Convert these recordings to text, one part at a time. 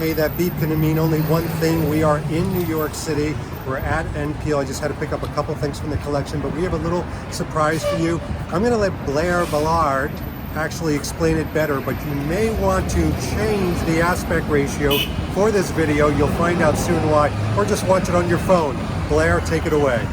Hey, that beep can mean only one thing. We are in New York City. We're at NPL. I just had to pick up a couple things from the collection, but we have a little surprise for you. I'm going to let Blair Ballard actually explain it better, but you may want to change the aspect ratio for this video. You'll find out soon why, or just watch it on your phone. Blair, take it away.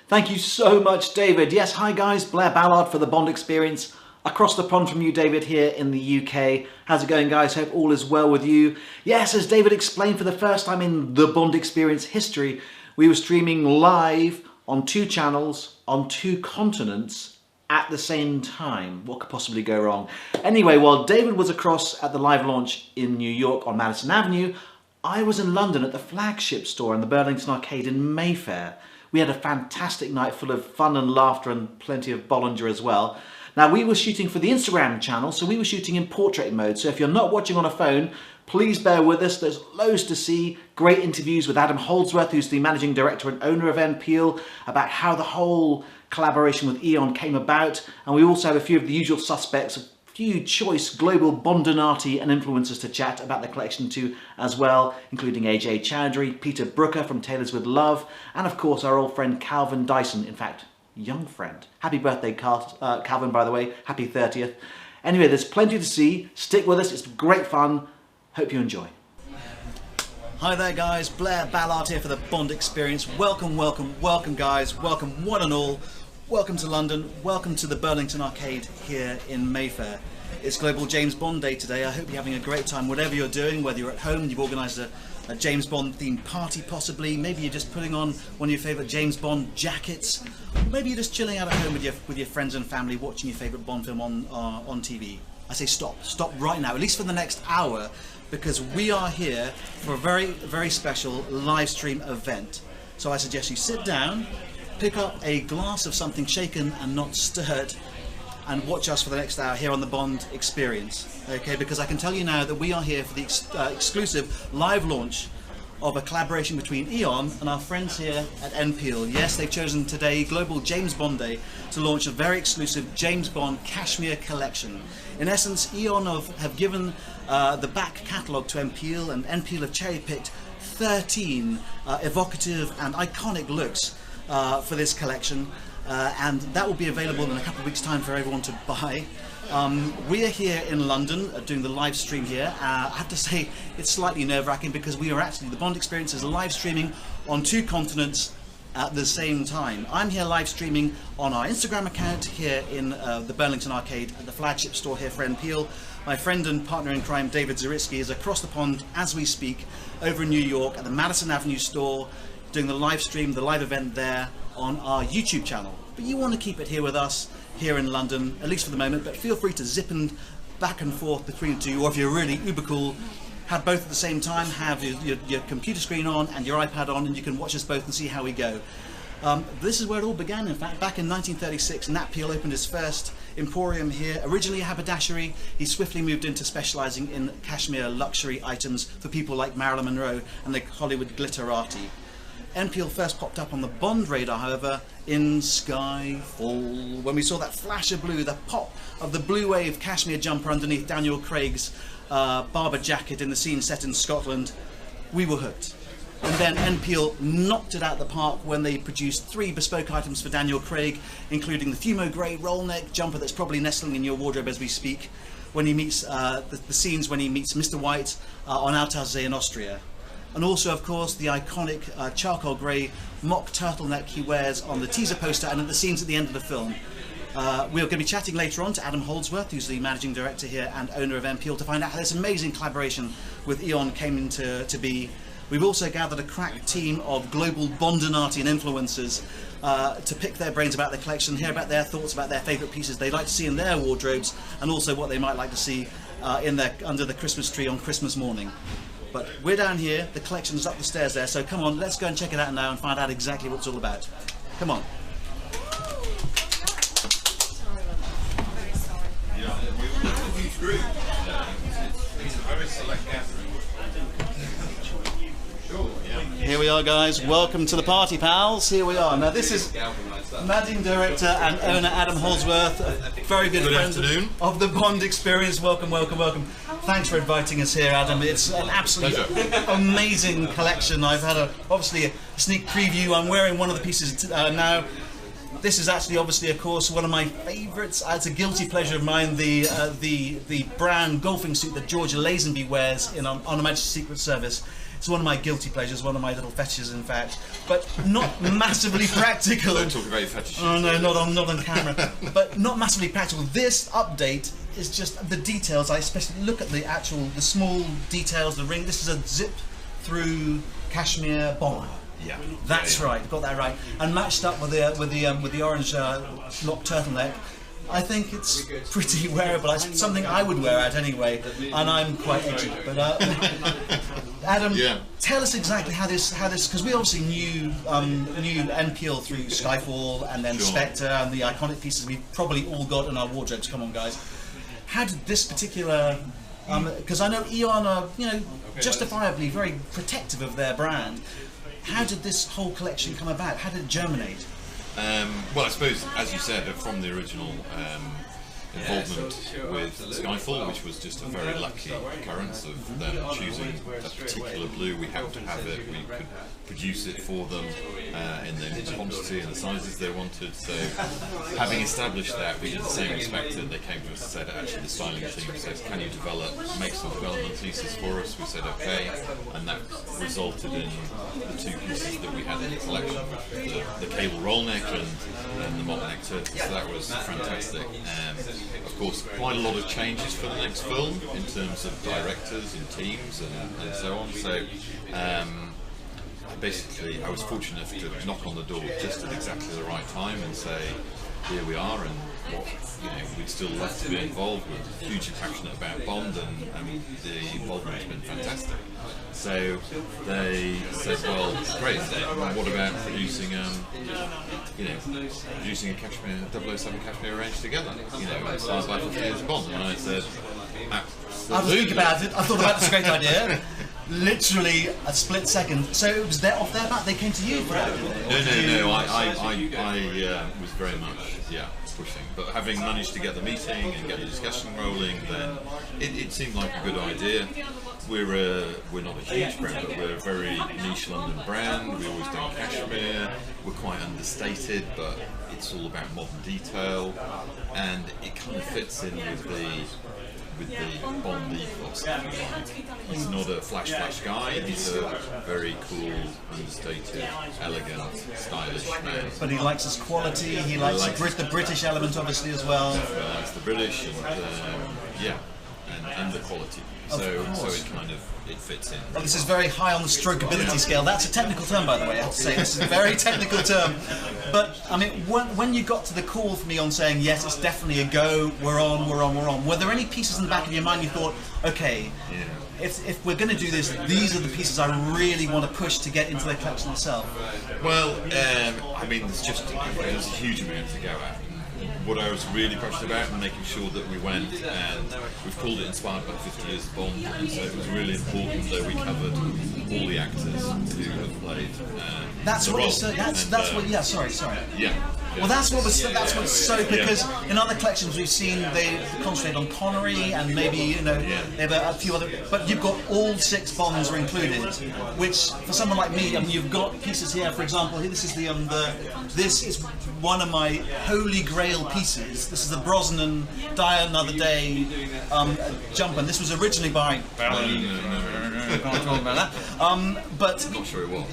Thank you so much, David. Yes, hi guys, Blair Ballard for the Bond Experience. Across the pond from you, David, here in the UK. How's it going, guys? Hope all is well with you. Yes, as David explained, for the first time in the Bond Experience history, we were streaming live on 2 channels, on 2 continents, at the same time. What could possibly go wrong? Anyway, while David was across at the live launch in New York on Madison Avenue, I was in London at the flagship store in the Darlington Arcade in Mayfair. We had a fantastic night full of fun and laughter and plenty of Bollinger as well. Now, we were shooting for the Instagram channel, so we were shooting in portrait mode. So if you're not watching on a phone, please bear with us. There's loads to see. Great interviews with Adam Holdsworth, who's the managing director and owner of NPL, about how the whole collaboration with Eon came about. And we also have a few of the usual suspects, a few choice global Bondonati and influencers to chat about the collection too as well, including AJ Chowdhury, Peter Brooker from Tailors with Love, and of course our old friend Calvin Dyson, in fact, young friend. Happy birthday, Calvin, by the way. Happy 30th. Anyway, there's plenty to see. Stick with us. It's great fun. Hope you enjoy. Hi there, guys. Blair Ballard here for the Bond Experience. Welcome, welcome, welcome, guys. Welcome, one and all. Welcome to London. Welcome to the Darlington Arcade here in Mayfair. It's Global James Bond Day today. I hope you're having a great time, whatever you're doing, whether you're at home, you've organised a James Bond themed party possibly, maybe you're just putting on one of your favourite James Bond jackets, maybe you're just chilling out at home with your friends and family watching your favourite Bond film on TV. I say stop right now, at least for the next hour, because we are here for a very, very special live stream event. So I suggest you sit down, pick up a glass of something shaken and not stirred, and watch us for the next hour here on the Bond Experience, okay? Because I can tell you now that we are here for the exclusive live launch of a collaboration between Eon and our friends here at NPL. Yes, they've chosen today, Global James Bond Day, to launch a very exclusive James Bond Cashmere collection. In essence, Eon have given the back catalogue to NPL, and NPL have cherry-picked 13 evocative and iconic looks for this collection. And that will be available in a couple of weeks' time for everyone to buy. We are here in London doing the live stream here. I have to say it's slightly nerve-wracking because we are actually, the Bond Experience is live streaming on 2 continents at the same time. I'm here live streaming on our Instagram account here in the Darlington Arcade at the flagship store here for NPL. My friend and partner in crime, David Zaritsky, is across the pond as we speak over in New York at the Madison Avenue store, doing the live stream, the live event there on our YouTube channel. But you want to keep it here with us, here in London, at least for the moment, but feel free to zip and back and forth between the 2, or if you're really uber cool, have both at the same time, have your computer screen on and your iPad on, and you can watch us both and see how we go. This is where it all began, in fact. Back in 1936, Nat Peel opened his first emporium here, originally a haberdashery. He swiftly moved into specialising in cashmere luxury items for people like Marilyn Monroe and the Hollywood glitterati. NPL first popped up on the Bond radar, however, in Skyfall. When we saw that flash of blue, the pop of the blue wave cashmere jumper underneath Daniel Craig's Barber jacket in the scene set in Scotland, we were hooked. And then NPL knocked it out the park when they produced 3 bespoke items for Daniel Craig, including the Fumo Grey roll neck jumper that's probably nestling in your wardrobe as we speak, when he meets the scenes when he meets Mr. White on Altarsee in Austria. And also, of course, the iconic charcoal grey mock turtleneck he wears on the teaser poster and at the scenes at the end of the film. We're going to be chatting later on to Adam Holdsworth, who's the managing director here and owner of NPL, to find out how this amazing collaboration with Eon came into be. We've also gathered a crack team of global Bondonati and influencers to pick their brains about the collection, hear about their thoughts about their favourite pieces they'd like to see in their wardrobes, and also what they might like to see under the Christmas tree on Christmas morning. But we're down here, the collection's up the stairs there, so come on, let's go and check it out now and find out exactly what it's all about. Come on. Here we are, guys. Welcome to the party, pals. Here we are. Now, this is managing director and owner Adam Holdsworth, a very good friend afternoon. of the Bond Experience. Welcome, welcome, welcome. Thanks for inviting us here, Adam. It's an absolutely amazing collection. I've had obviously a sneak preview. I'm wearing one of the pieces now. This is actually, obviously, of course, one of my favourites. It's a guilty pleasure of mine. The brand golfing suit that Georgia Lazenby wears on Her Majesty's Secret Service. It's one of my guilty pleasures, one of my little fetishes, in fact, but not massively practical. Don't talk about your fetishes. Oh no, not on camera. But not massively practical. This update is just the details. I especially look at the small details. The ring. This is a zip-through cashmere bomber. Yeah, that's right. Got that right. And matched up with the orange lock turtleneck. I think it's pretty wearable. It's something I would wear out anyway, and I'm quite edgy. But Adam, tell us exactly how this, because we obviously knew NPL through Skyfall and then Spectre and the iconic pieces we've probably all got in our wardrobes. Come on, guys. How did this particular? Because I know Eon are, justifiably very protective of their brand. How did this whole collection come about? How did it germinate? Well, I suppose, as you said, from the original involvement with Skyfall, which was just a very lucky occurrence of them choosing a particular blue. We happened to have it, we could produce it for them in the quantity and the sizes they wanted. So having established that, we did the same with Spectre. They came to us and said, actually the styling team says, can you make some development pieces for us? We said okay, and that resulted in the two pieces that we had in the collection, the cable roll neck and the mock neck turtle. So that was fantastic. Of course, quite a lot of changes for the next film in terms of directors and teams and so on. So basically, I was fortunate to knock on the door just at exactly the right time and say, here we are, and we'd still love to be involved. We're hugely passionate about Bond, and the involvement has been fantastic. So they said, well, great, what about producing producing a Cashmere 007 Cashmere range together, and start by 50 years of Bond? And I said, absolutely. I was thinking about it. I thought about this great idea. Literally a split second. So it was off their bat. They came to you for that. No. I was very much pushing. But having managed to get the meeting and get the discussion rolling, then it seemed like a good idea. We're not a huge brand, but we're a very niche London brand. We always done cashmere. We're quite understated, but it's all about modern detail, and it kind of fits in with the Bond ethos. He's not a flash guy. He's a very cool, understated, elegant, stylish man. But he likes his quality. He likes the British element, obviously, as well. It's the British and the quality. So it fits in. Well, this is very high on the strokeability scale. That's a technical term, by the way, I have to say. This is a very technical term. But, I mean, when you got to the call for me on saying, yes, it's definitely a go, we're on, were there any pieces in the back of your mind you thought, okay, if we're going to do this, these are the pieces I really want to push to get into the collection itself? Well, I mean, there's a huge amount to go at. What I was really passionate about and making sure that we went, and we've called it Inspired by 50 Years of Bond, and so it was really important that we covered all the actors who have played Well, that's what's so, because in other collections we've seen they concentrate on Connery and maybe they have a few other, but you've got all 6 Bonds are included, which for someone like me, I mean, you've got pieces here. For example, here, this is this is one of my holy grail pieces. This is the Brosnan Die Another Day jumper. And this was originally by. Can't talk about that. But I'm not sure it was.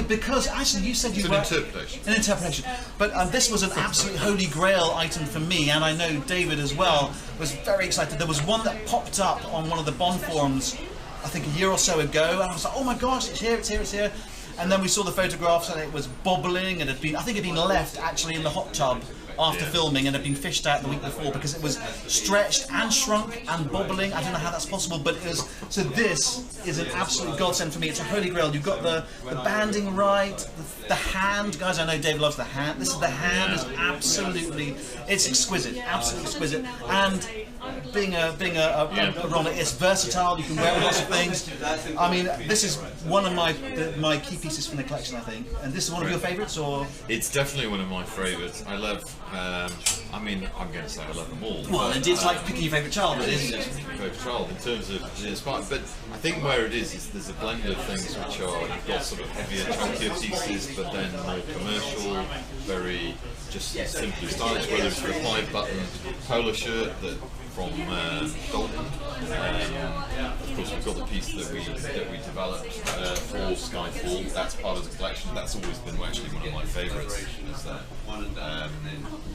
because actually you said you were an interpretation. But this was an absolute holy grail item for me, and I know David as well was very excited. There was one that popped up on one of the Bond forums, I think a year or so ago, and I was like, oh my gosh, it's here. And then we saw the photographs, and it was bobbling, and I think it had been left actually in the hot tub after filming, and had been fished out the week before because it was stretched and shrunk and bobbling. I don't know how that's possible, but it was. So this is an absolute godsend for me. It's a holy grail. You've got the banding right, the hand, guys. I know Dave loves the hand. The hand is absolutely, it's exquisite, absolutely exquisite. And being a roller, it's versatile. You can wear lots of things. I mean, this is one of my key pieces from the collection, I think. And this is one of your favourites, or? It's definitely one of my favourites. I love. I mean, I'm going to say I love them all. Well, but, it's like picking your favourite child, isn't it? Favourite child in terms of the inspired. But I think where it is there's a blend of things which are you've got sort of heavier, chunkier pieces, but then more commercial, very just simply stylish. Whether it's the 5-button polo shirt that from Dalton. Of course, we've got the piece that we developed for Skyfall. That's part of the collection. That's always been actually one of my favourites. Is that?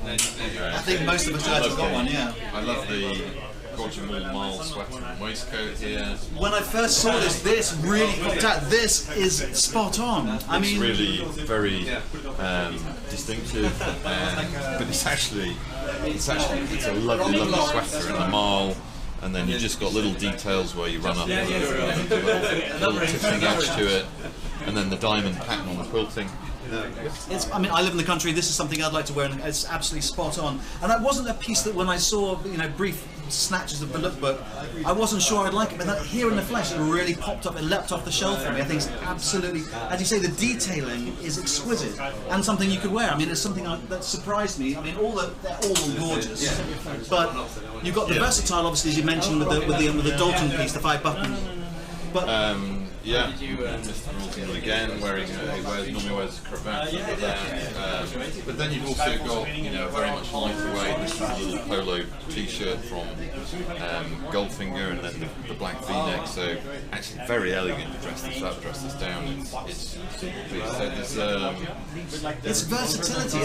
I think most of us have got one. Yeah. I love the Roger Moore sweater and waistcoat here. When I first saw this really popped out. This is spot on. I mean, it's really very distinctive, but it's a lovely sweater in the mall. And then you just got little details where you run up with a little tipping edge to it, and then the diamond pattern on the quilting. I mean, I live in the country. This is something I'd like to wear, and it's absolutely spot on. And that wasn't a piece that when I saw, brief snatches of the lookbook, I wasn't sure I'd like it. But that here in the flesh, it really popped up. It leapt off the shelf for me. I think it's absolutely, as you say, the detailing is exquisite and something you could wear. I mean, it's something that surprised me. I mean, they're all gorgeous, but you've got the versatile, obviously, as you mentioned, with the Dalton piece, the 5-button. But yeah, Mr. Moulton again normally wears a cravat with that. But then you've also got very much lighter weight. This is a little polo T-shirt from Goldfinger, and then the black V-neck. So actually very elegant to dress this up, dress this down. It's versatility,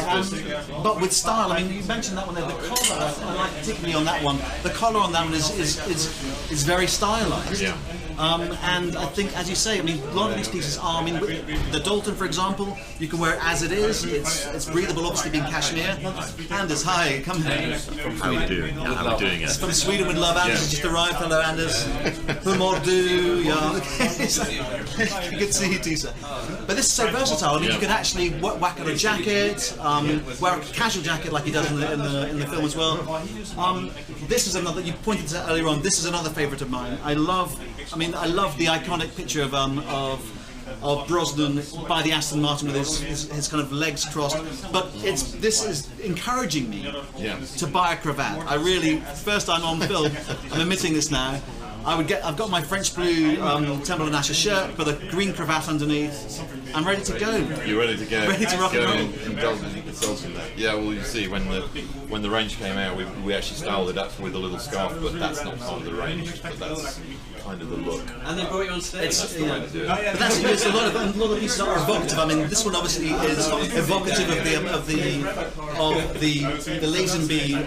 but with style. I mean, you mentioned that one there. The collar, I like particularly on that one. The collar on that one is very stylised. Yeah. And I think, as you say, I mean, a lot of these pieces are. I mean, the Dalton, for example, you can wear it as it is. It's breathable, obviously being cashmere. Anders, hi, come here. How are we doing? How are we doing it? From Sweden with love. Anders has just arrived. Hello, Anders. Hur mår du? Yeah. Good to see you too, sir. But this is so versatile. I mean, you could actually whack on a jacket, wear a casual jacket like he does in the film as well. This is another. You pointed to that earlier on. This is another favourite of mine. I love the iconic picture of Brosnan by the Aston Martin with his kind of legs crossed. But this is encouraging me to buy a cravat. I really, first time on film, I'm admitting this now. I've got my French blue Temple and Asher shirt with a green cravat underneath. I'm ready to go. You're ready to go. Ready to rock and roll. Indulge in that. Yeah, well, you see, when the range came out, we actually styled it up with a little scarf, but that's not part of the range. But that's kind of the look. And they brought you on stage. That's the way to do it. But there's a lot of pieces are evocative. I mean, this one obviously is evocative of the Lazenby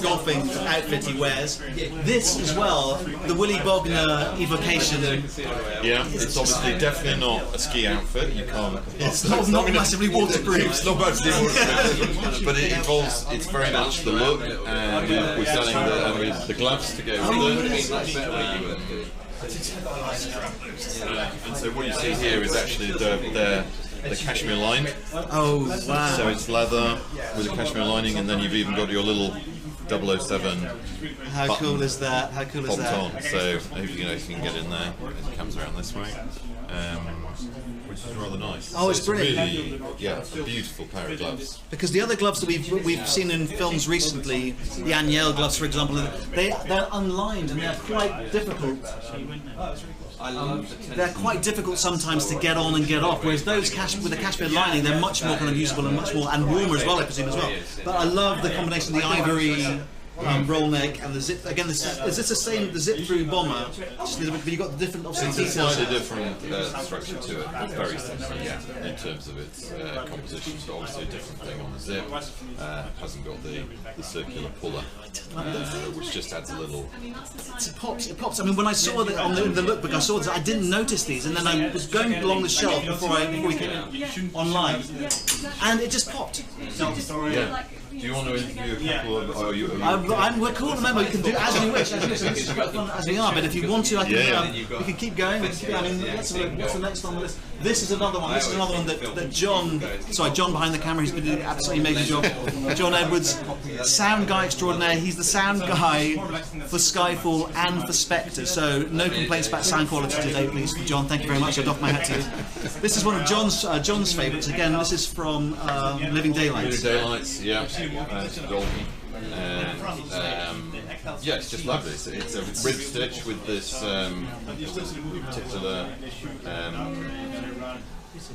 golfing outfit he wears. This as well, the Willy Bogner evocation. Yeah, it's obviously definitely not a ski outfit. You can't. It's not massively waterproof. It's not massively waterproof, but it involves. It's very much the look, and we're selling the gloves to go with it. And so what you see here is actually the cashmere line. Oh wow! So it's leather with a cashmere lining, and then you've even got your little 007. How cool is that? How cool is that? On. So I hope you can get in there. It comes around this way, which is rather nice. Oh, it's brilliant. Really, it's a beautiful pair of gloves. Because the other gloves that we've seen in films recently, the Agnelle gloves, for example, they're unlined and they're quite difficult. They're quite difficult sometimes to get on and get off, whereas those with the cashmere lining, they're much more kind of usable and much more warmer as well, I presume as well. But I love the combination of the ivory roll neck and the zip. Again, is this the same? The zip through bomber, just a little bit, but you've got the different obviously it's details. a slightly different structure to it. It's very similar, in terms of its composition. So obviously a different thing on the zip. Hasn't got the circular puller, which just adds a little. It pops. I mean, when I saw that in the lookbook, I saw this. I didn't notice these, and then I was going along the shelf before we came online, and it just popped. Yeah. Do you want to interview a couple of? We're cool. Remember, you can do as you wish. This is quite fun as we are. But if you want to, we can keep going. I mean, what's the next on the list? This is another one. This is another one that John behind the camera, he's been doing an absolutely amazing job. John Edwards, sound guy extraordinaire. He's the sound guy for Skyfall and for Spectre. So no complaints about sound quality today, please. John, thank you very much. I doff my hat to you. This is one of John's favourites. Again, this is from Living Daylights. Living Daylights, yeah. Dolby. Yeah, it's just lovely. It's a rib stitch with this particular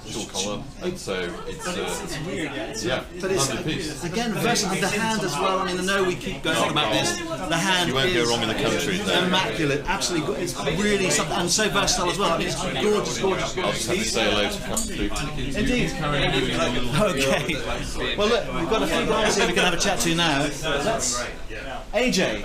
short collar, and so it's yeah, but it's piece. Again versatile. The hand as well. I mean, I know we keep going on about this. The hand you won't is go wrong in the country. Immaculate, absolutely. It's really something, and so versatile as well. I mean, it's gorgeous, gorgeous. I'll just have to say hello to a couple of people. Indeed. Okay. Well, look, we've got a few guys here we can have a chat to now. Let's. AJ,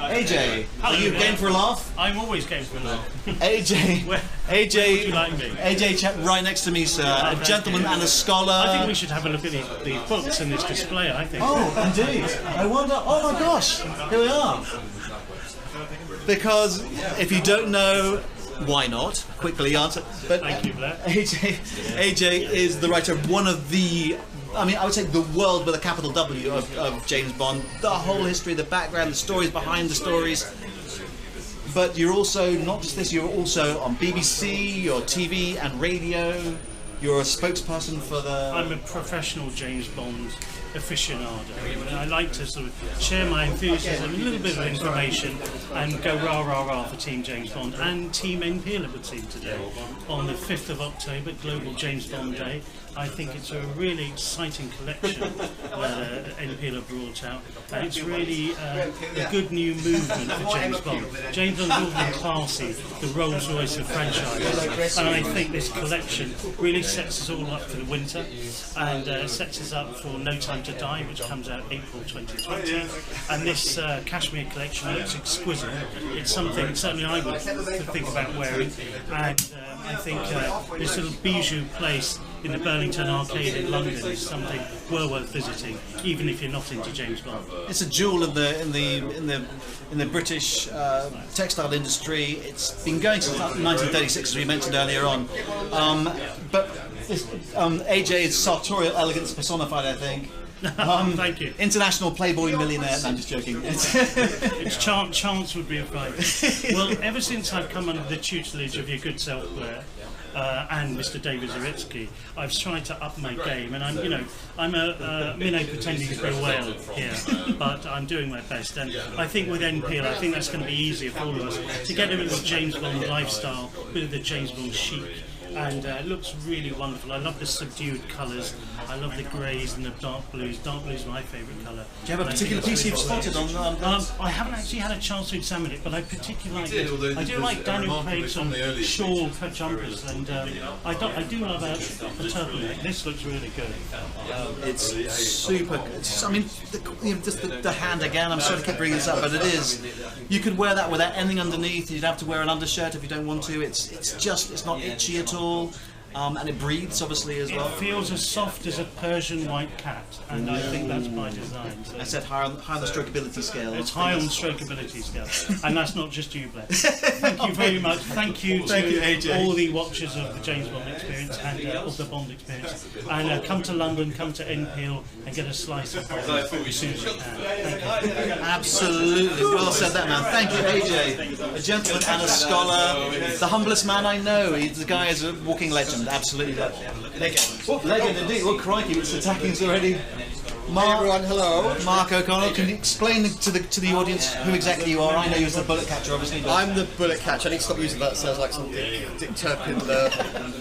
are you game for a laugh? I'm always game for a laugh. AJ, would you like me? AJ, right next to me, sir. A gentleman and a scholar. I think we should have a look at these books in this display, I think. Oh, indeed. I wonder, oh my gosh, here we are. Because if you don't know, why not? Quickly answer. But thank you, Blair. AJ is the writer of one of the, I mean, I would say the world with a capital W of James Bond. The whole history, the background, the stories behind the stories. But you're also, not just this, you're also on BBC, you're TV and radio. You're a spokesperson for the... I'm a professional James Bond aficionado. And I like to sort of share my enthusiasm, a little bit of information, and go rah rah rah for Team James Bond and Team NPL at the team today. On the 5th of October, Global James Bond Day, I think it's a really exciting collection that NPL have brought out, and it's really a good new movement for James Bond. James Bond's all been classy, the Rolls Royce of franchises, and I think this collection really sets us all up for the winter, and sets us up for No Time to Die, which comes out April 2020, and this cashmere collection looks exquisite. It's something certainly I would think about wearing, and I think this little bijou place in the Darlington arcade in London is something well worth visiting, even if you're not into James Bond. It's a jewel in the British textile industry. It's been going since 1936, as we mentioned earlier on. But AJ is sartorial elegance personified, I think. Thank you. International Playboy millionaire. No, I'm just joking. It's chance would be a prize. Well, ever since I've come under the tutelage of your good self, Blair, and Mr. David Zaritsky, I've tried to up my game, and I'm a minnow pretending to be a whale here, but I'm doing my best. And I think with NPL, I think that's going to be easier for all of us to get a bit of the James Bond lifestyle, a bit of the James Bond chic. And it looks really wonderful. I love the subdued colours. I love the greys and the dark blues. Dark blue's my favourite colour. Do you have a particular piece you've spotted on? I haven't actually had a chance to examine it, but I particularly I do like Daniel Craig's shawl jumpers, and I do love a turtleneck. This looks really good. It's super good. I mean, just the hand again. I'm sorry to keep bringing this up, but it is. You could wear that without anything underneath. You'd have to wear an undershirt if you don't want to. It's not itchy at all. And it breathes obviously as well. It feels as soft as a Persian white cat, and I think that's by design. So I said high on the strokeability scale. It's high on the strokeability scale, and that's not just you, Blair. Thank you very much. Thank you to AJ. all the watchers of the James Bond experience and of the Bond experience. And come to London, come to NPL, and get a slice of Bond as soon as you can. Thank you. Absolutely, well said that, man. Thank you, AJ. A gentleman and a scholar, the humblest man I know. The guy is a walking legend. Absolutely legend indeed. Well, crikey, it's attacking us already. Mark, hey everyone, hello. Mark O'Connell, can you explain to the audience who exactly you are? I know you're the bullet catcher, obviously. But I'm the bullet catcher. I need to stop using that. It sounds like some Dick Turpin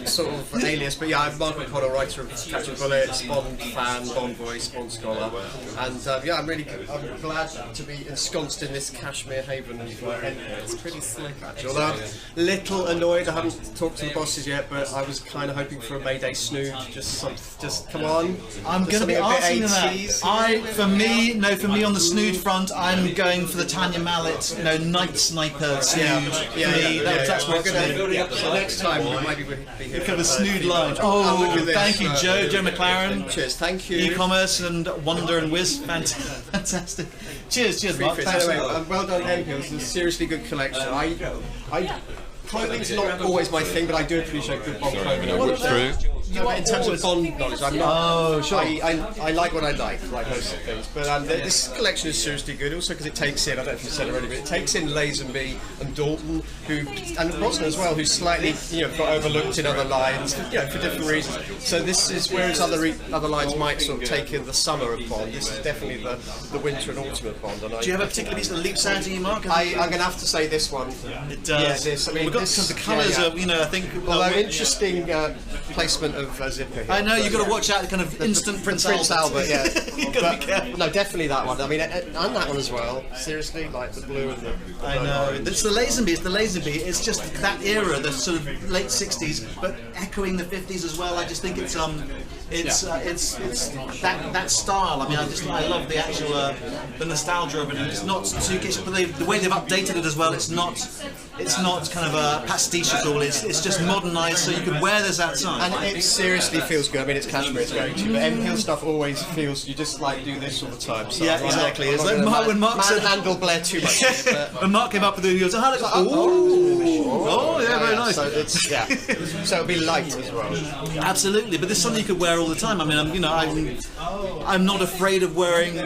sort of alias. But yeah, I'm Mark O'Connell, writer of Catching Bullets, Bond fan, Bond voice, Bond scholar, and I'm glad to be ensconced in this cashmere haven. It's pretty slick actually. Although I'm a little annoyed, I haven't talked to the bosses yet, but I was kind of hoping for a Mayday snood. Just come on. I'm going to be asking that. For me on the snood front, I'm going for the Tanya Mallet, night sniper snood. That's what we're going to. So next time we might be here. Kind of a snood line. Oh, thank you, Joe McLaren. Cheers, thank you. E-commerce and Wonder and Whiz, fantastic. Cheers, Mark. Thanks. Anyway, well done, NPL. It's a seriously good collection. I clothing's not always my thing, but I do appreciate good Bond Sorry, I'm clothing. going to whip through. No, but in terms of Bond knowledge, I'm not. Oh, sure. I like what I like most things. But this collection is seriously good, also because it takes in, I don't know if you said it already, but it takes in Lazenby and Dalton, and Brosnan as well, who's slightly, got overlooked in other lines, for different reasons. So this is, whereas other lines might sort of take in the summer of Bond, this is definitely the winter and autumn of Bond. And Do you have a particular piece that leaps out to you, Mark? I'm going to have to say this one. It does. Yeah, this. I mean, we've got the colours of, I think. Although interesting placement of zipper here. I know, you've got to watch out, the kind of instant Prince Albert, yeah. You've got to be careful. No, definitely that one. I mean, and that one as well. Seriously, like the blue and the. I know. It's the Lazenby. It's just that era, the sort of late '60s, but echoing the '50s as well. I just think it's that style. I mean, I love the actual the nostalgia of it. And it's not too kitschy, but the way they've updated it as well. It's not kind of a pastiche at all. It's just modernised, so you can wear this outside. And it seriously feels good. I mean, it's cashmere, it's going to, but MPL stuff always feels you just like do this all the time. So Yeah, exactly. I'm It's not like gonna when Mark said, handle Blair too much. when Mark came up with it, he goes, oh, yeah, very nice. So it's so it'll be light as well. Absolutely, but this is something you could wear all the time. I mean, I'm not afraid of wearing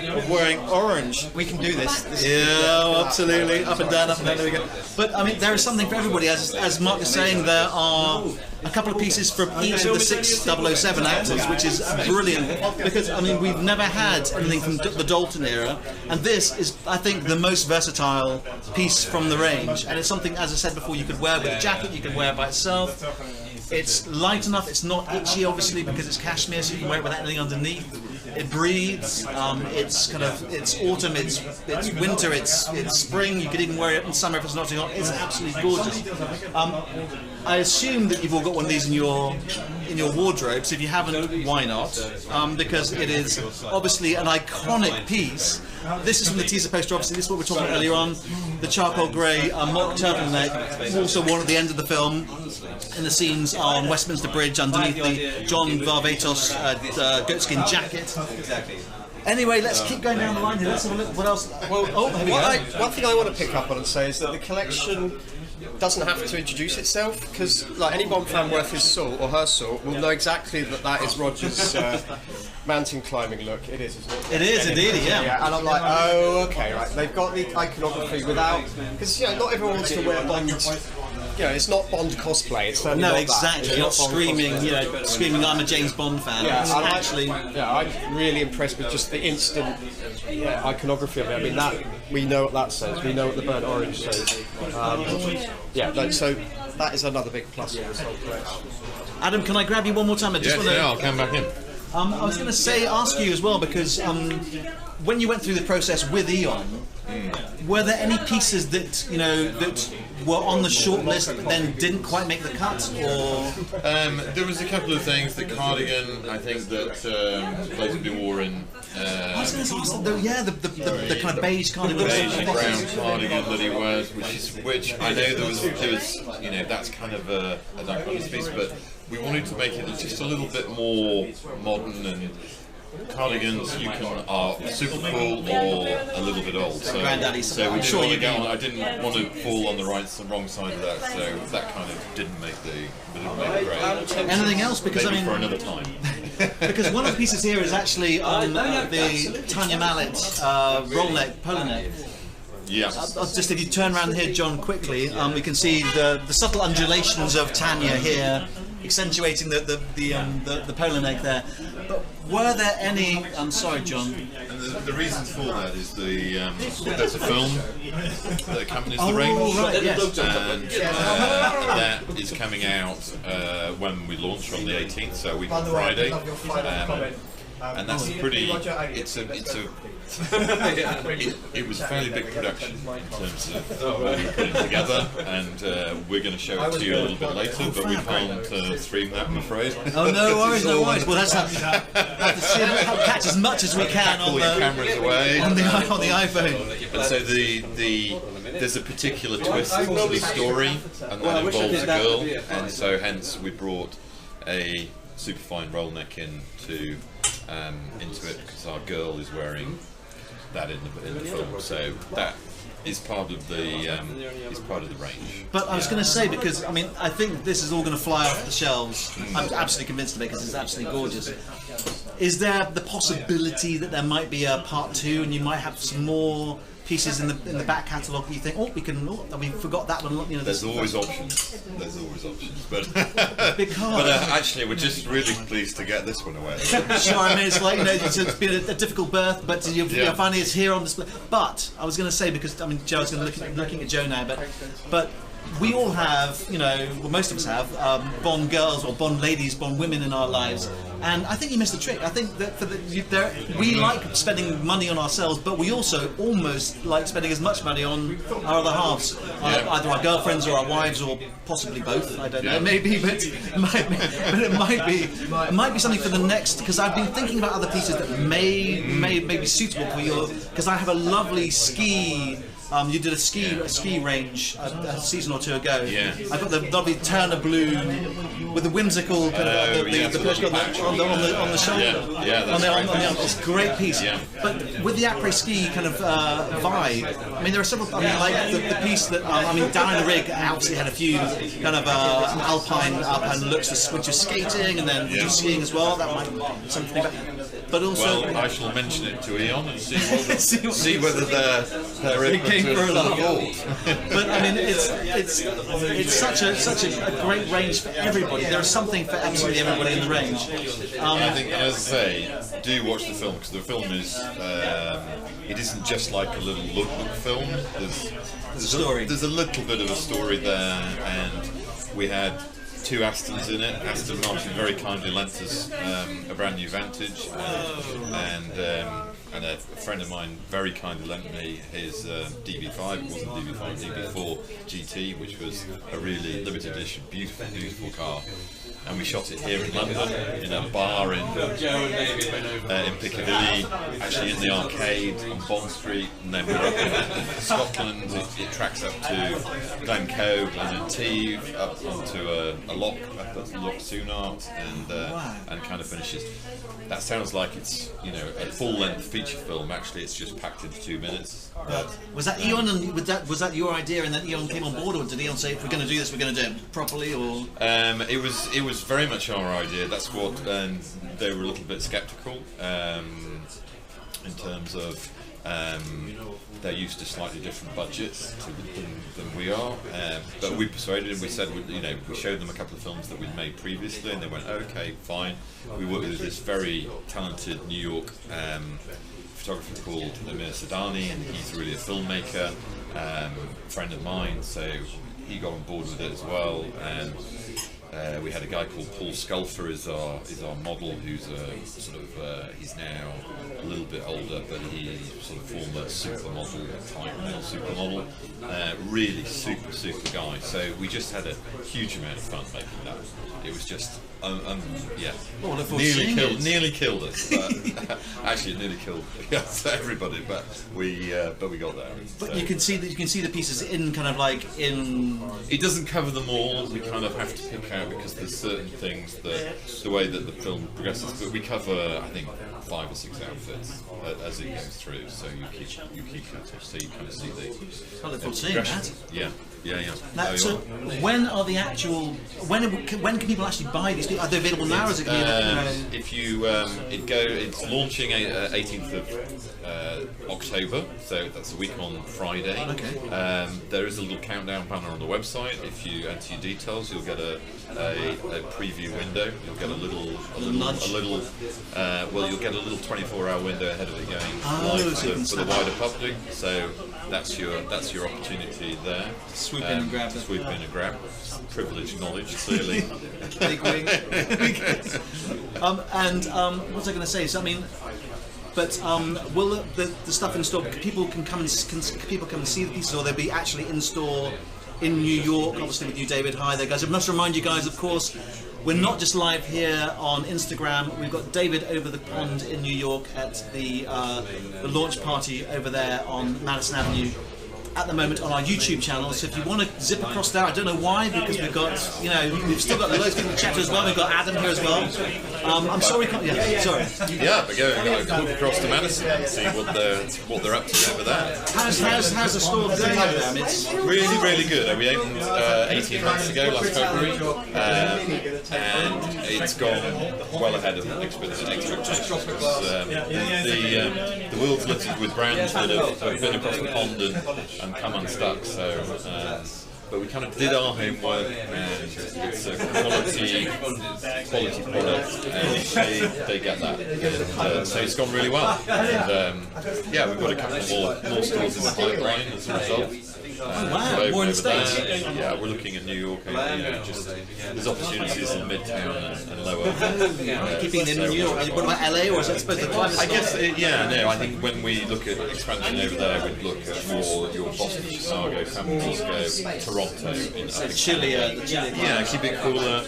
orange. We can do this. Yeah, absolutely. Up and down, there we go. But I mean, there is something for everybody. As Mark is saying, there are a couple of pieces from each of the 6 007 actors, which is brilliant. Because I mean, we've never had anything from the Dalton era, and this is, I think, the most versatile piece from the range. And it's something, as I said before, you could wear with a jacket, you could wear it by itself. It's light enough, it's not itchy obviously because it's cashmere, so you can wear it without anything underneath. It breathes, it's autumn, it's winter, it's spring, you could even wear it in summer if it's not too hot. It's absolutely gorgeous. I assume that you've all got one of these in your wardrobes. If you haven't, why not? Because it is obviously an iconic piece. This is from the teaser poster, obviously. This is what we were talking about earlier on. The charcoal grey mock turtleneck, also worn at the end of the film in the scenes on Westminster Bridge underneath the John Varvatos goatskin jacket. Anyway, let's keep going down the line here. Let's have a look. What else? Well, here we go. One thing I want to pick up on and say is that the collection doesn't have to introduce itself, because like any Bond fan worth his salt or her salt will know exactly that is Roger's mountain climbing look. It is, isn't it? It is indeed, yeah. And I'm like, oh, okay, right. They've got the iconography without, because not everyone wants to wear Bond. It's not Bond cosplay. It's certainly not exactly. That. You're not screaming, screaming, I'm a James Bond fan. Yeah, I'm I'm really impressed with just the instant iconography of it. I mean, we know what that says. We know what the burnt orange says. So that is another big plus for this whole collection. Adam, can I grab you one more time? I'll come back in. I was going to ask you as well, because when you went through the process with Eon, were there any pieces that that were on the short list but then didn't quite make the cut, or? There was a couple of things. The cardigan, I think that Lazenby wore in. I was going to ask the kind of beige cardigan, Beige and brown cardigan that he wears, which I know there was that's kind of a dichotomous piece, but we wanted to make it just a little bit more modern, and cardigans are super cool or a little bit old. So we didn't want to get on. I didn't want to fall on the wrong side of that. So that kind of didn't make the grade. Anything else? Because Maybe for another time. Because one of the pieces here is actually on the Tanya Mallet roll neck, polo neck. Yeah. Just if you turn around here, John, quickly, we can see the subtle undulations of Tanya here, accentuating the polo neck there. But were there any? I'm sorry, John. And the reason for that is there's a film that accompanies the range, right, yes. and that is coming out when we launch on the 18th, so a week on Friday. And that's pretty. It was a fairly big production in terms of what we were putting together, and we're going to show it to you a little bit later, but we can't stream that, I'm afraid. Oh, no worries, no worries. Well, that's have to catch as much as we can on the cameras away on the iPhone. And so there's a particular twist to the story, and that involves a girl, and so hence we brought a superfine roll neck into it, because our girl is wearing that in the film. So that is part of the range. But I was going to say, because I mean, I think this is all going to fly off the shelves. I'm absolutely convinced of it because it's absolutely gorgeous. Is there the possibility that there might be a part 2, and you might have some more pieces in the back catalogue that you think, we forgot that one? You know, there's always options. There's always options, but because but actually, we're just really pleased to get this one away. Sure, I mean, it's like, you know, it's been a difficult birth, but you're finding it's here on display. But I was going to say, because I mean, Joe's going to looking at Joe now, but we all have, you know, well, most of us have Bond girls or Bond ladies, Bond women in our lives, and I think you missed the trick. I think that we like spending money on ourselves, but we also almost like spending as much money on our other halves, either our girlfriends or our wives, or possibly both. I don't know, maybe, but it might be something for the next. Because I've been thinking about other pieces that may be suitable for your. Because I have a lovely ski. You did a ski range a season or two ago. Yeah. I got the lovely Turner blue with the whimsical kind of the Persian on the shoulder. Yeah, that's on it's a great piece. Yeah. But with the après ski kind of vibe, I mean, there are several. I mean, like the piece that down in the rig obviously had a few kind of alpine looks, which is skating and then skiing as well. That might be something. But also, well, I shall mention it to Eon and see whether they're able to afford. But I mean, it's such a great range for everybody. There's something for absolutely everybody in the range. I think, as I say, do watch the film, because the film is. It isn't just like a little lookbook film. There's a little bit of a story there, and we had 2 Astons in it. Aston Martin very kindly lent us a brand new Vantage, and a friend of mine very kindly lent me his DB5. It wasn't DB5, DB4 GT, which was a really limited edition, beautiful car. And we shot it here in London, in a bar in Piccadilly, actually in the arcade on Bond Street, and then we're up in Scotland. It tracks up to Glencoe, Glenanteve, up onto a loch, up at Loch Soonart, and kind of finishes. That sounds like it's, you know, a full-length feature film. Actually, it's just packed into 2 minutes. But was that Eon, and was that your idea, and then Eon came on board, or did Eon say, if we're going to do this, we're going to do it properly, or? It was very much our idea. That's what they were a little bit sceptical in terms of they're used to slightly different budgets than we are. But we persuaded them. We said, you know, we showed them a couple of films that we'd made previously, and they went, okay, fine. We worked with this very talented New York photographer called Amir Sadani, and he's really a filmmaker, friend of mine, so he got on board with it as well. And we had a guy called Paul Sculfer is our model, who's he's now a little bit older, but he's sort of former supermodel, type male supermodel, really super guy. So we just had a huge amount of fun making that. It was just nearly killed us. But actually, it nearly killed everybody, but we got there. But so. you can see the pieces in kind of like in. It doesn't cover them all. We kind of have to pick out, because there's certain things that the way that the film progresses. But we cover, I think, 5 or 6 outfits as it goes through. So you keep so you kind of see the. I look forward to seeing that. Yeah. Now, so when are the actual? When can people actually buy these? Are they available now? Or is it going to be? If you it's launching 18th of October, so that's a week on Friday. Okay. There is a little countdown banner on the website. If you enter your details, you'll get a preview window. You'll get a little you'll get a little 24-hour window ahead of the game live for the wider public. So that's your opportunity there. Swoop in and grab it. Swoop in and grab. Privileged knowledge, clearly. Big wing. And what was I going to say? So I mean, but will the stuff in store? People can come and see the pieces, or they'll be actually in store in New York, obviously with you, David. Hi there, guys. I must remind you guys, of course, we're not just live here on Instagram. We've got David over the pond in New York at the launch party over there on Madison Avenue. at the moment on our YouTube channel. So if you want to zip across there, I don't know why, because we've got, we've still got loads of people in the chat as well. We've got Adam here as well. I'm sorry, sorry. Yeah, but go look across to Madison and see what they're up to over there. How's the store going over there? I mean, it's Really, really good. We opened 18 months ago, last February, and it's gone well ahead of expectations. The world's littered with brands that have been across the pond and come unstuck. So, but we kind of did our homework, and it's a quality product, and they get that. And, so it's gone really well. And, yeah, we've got a couple more stores in the pipeline as a result. wow, more in the States. Yeah, we're looking at New York. Just there's opportunities in Midtown and lower. Keeping in New York. What about LA, or is it supposed to be climate? I guess, I think when we look at expansion over there, we'd look at more your Boston, Chicago, San Francisco, Toronto. Chile. Yeah, keep it cooler.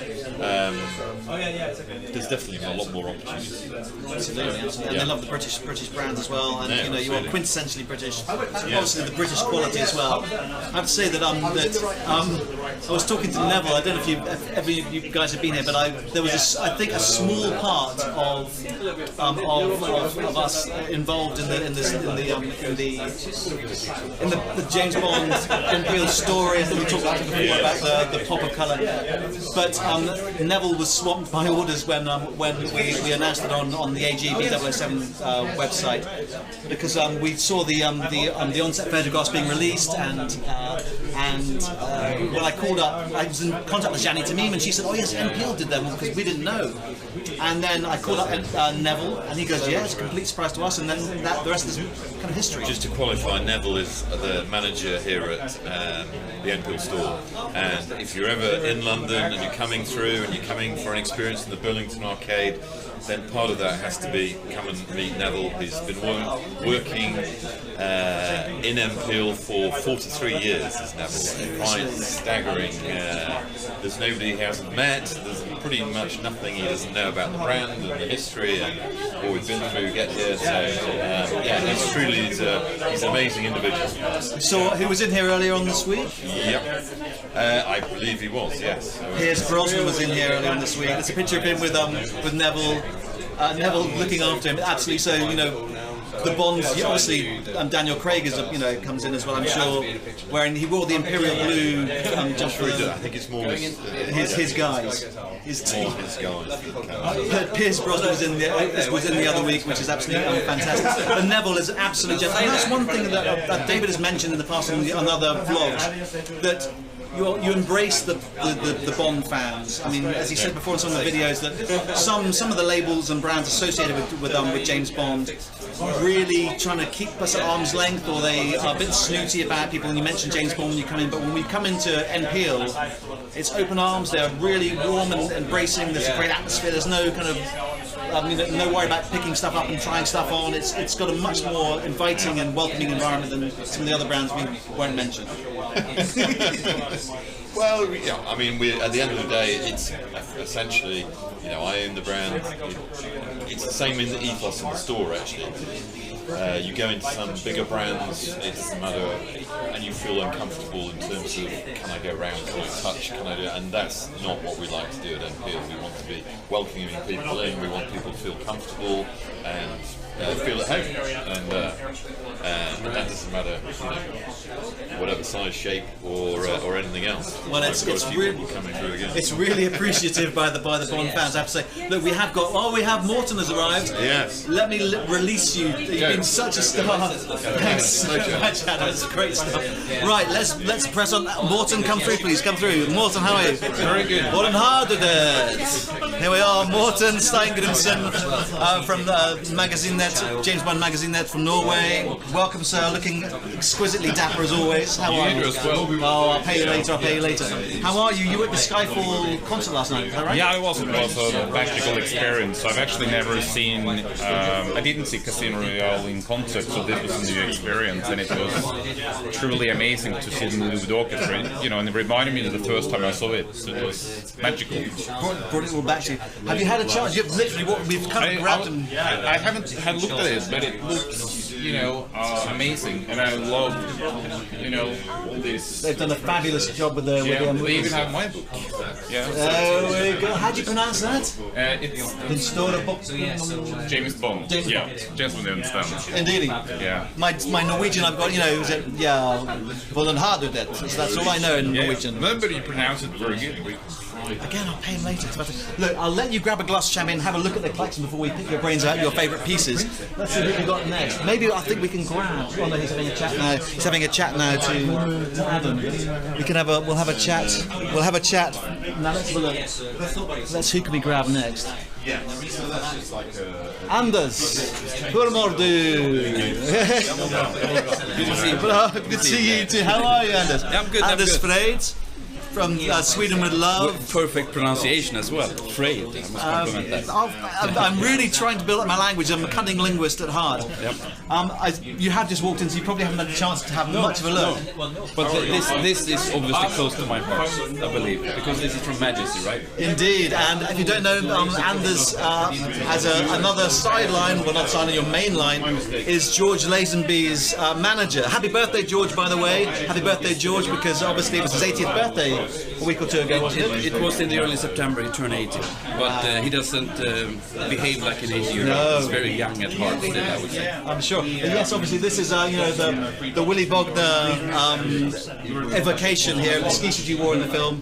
There's definitely a lot more opportunities. Absolutely. And they love the British brands as well, and you are quintessentially British. Obviously, the British quality as well. I have to say that I was talking to Neville. I don't know if you guys have been here, but there was I think a small part of us involved in the James Bond Imperial story. I think we talked about it before about the pop of colour. But Neville was swamped by orders when we announced it on the AGB007 website, because we saw the on-set photographs being released, and when I called up, I was in contact with Jani Tamim, and she said, "Oh yes, MPL did them," because we didn't know. And then I called up Neville, and he goes, "Yeah, it's a complete surprise to us." And then the rest is kind of history. Just to qualify, Neville is the manager here at the Enfield store, and if you're ever in London and you're coming through and you're coming for an experience in the Darlington arcade, then part of that has to be come and meet Neville. He's been working in Enfield for 43 years, is Neville. Quite staggering. There's nobody he hasn't met. There's pretty much nothing he doesn't know about the brand and the history and what we've been through to get here. So he's an amazing individual. So he was in here earlier on this week? Yep. I believe he was, yes. Piers Brosnan was in here earlier on this week. There's a picture of him with Neville. Neville looking after him, absolutely. So the Bonds. Obviously, Daniel Craig comes in as well. I'm sure, wearing he wore the Imperial blue jumper. I think it's more his guys. His team. His guys. Piers Brosnan was in the other week, which is absolutely fantastic. But Neville is absolutely. And that's one thing that David has mentioned in the past on other vlogs, that you embrace the Bond fans. I mean, as he said before in some of the videos, that some of the labels and brands associated with James Bond really trying to keep us at arm's length, or they are a bit snooty about people. And you mentioned James Bond when you come in, but when we come into NPL, it's open arms. They're really warm and embracing. There's a great atmosphere. There's no kind of no worry about picking stuff up and trying stuff on. It's got a much more inviting and welcoming environment than some of the other brands we won't mention. Well, I mean, at the end of the day, it's essentially, I own the brand. It's the same in the ethos in the store, actually. You go into some bigger brands, it doesn't matter, and you feel uncomfortable in terms of, can I go around, can I touch, can I do it? And that's not what we like to do at NPL. We want to be welcoming people in, we want people to feel comfortable and feel at home, and that doesn't matter, whatever size, shape, or anything else. Well, it's really appreciative by the Bond fans. I have to say, look, we have Morton has arrived. Yes. Let me release you. You've been such a star. Thanks so much, Adam. It's great stuff. Right, let's press on. Morton, come through, please. Come through. Morton, how are you? Very good. Morten Hardedet. Here we are, Morten Steingrimson from Magazine Net, James Bond Magazine Net from Norway. Welcome, sir. Looking exquisitely dapper as always. How are you? As well. Oh, I'll pay you later. How are you? You were at the Skyfall concert last night, is that right? Yeah, it was a magical experience. I've actually never seen, I didn't see Casino Royale in concert, so this was a new experience, and it was truly amazing to see the with the orchestra, and it reminded me of the first time I saw it, so it was magical. Brought it all back to you. Have you had a chance? You've literally, we've kind of grabbed them. I haven't had looked at it, but it looks you know, amazing, and I love, you know, all this. They've done a fabulous job with the. Yeah, with they even have my book. Yeah. There we go. How do you pronounce that? It's Den store book. James Bond. James Yeah, Bond. just when they understand. Indeed. Yeah. My Norwegian, I've got, you know, is it, yeah, well, then hard with that. So that's all I know in Norwegian. No, but you pronounce it very good. Again, I'll pay him later. Look, I'll let you grab a glass of champagne and have a look at the collection before we pick your brains out your favourite pieces. Let's see what we got next. Maybe I think we can grab. Oh no, he's having a chat now. He's having a chat now to Adam. We can have a. We'll have a chat. We'll have a chat. Now let's have a look. Let's. Who can we grab next? Anders, Hurmordu. Good to see you too. How are you, Anders? I'm good. Anders I'm good. Freyt from Sweden with Love. Perfect pronunciation as well. Freyt. I must compliment that. I'm really trying to build up my language. I'm a cunning linguist at heart. Yep. You have just walked in, so you probably haven't had a chance to have much of a look. But this is obviously close to my heart, I believe, because this is from Majesty, right? Indeed, and if you don't know, Anders has another sideline, well not sideline, your main line, is George Lazenby's manager. Happy birthday, George, by the way. Happy birthday, George, because obviously it was his 80th birthday a week or two ago, wasn't it? It was in the early September, he turned 80. But he doesn't behave like an 80-year-old. No. He's very young at heart still, I would say. I'm sure. And yes, obviously this is you know, the Willy Bogner evocation here, the ski suit you wore in the film.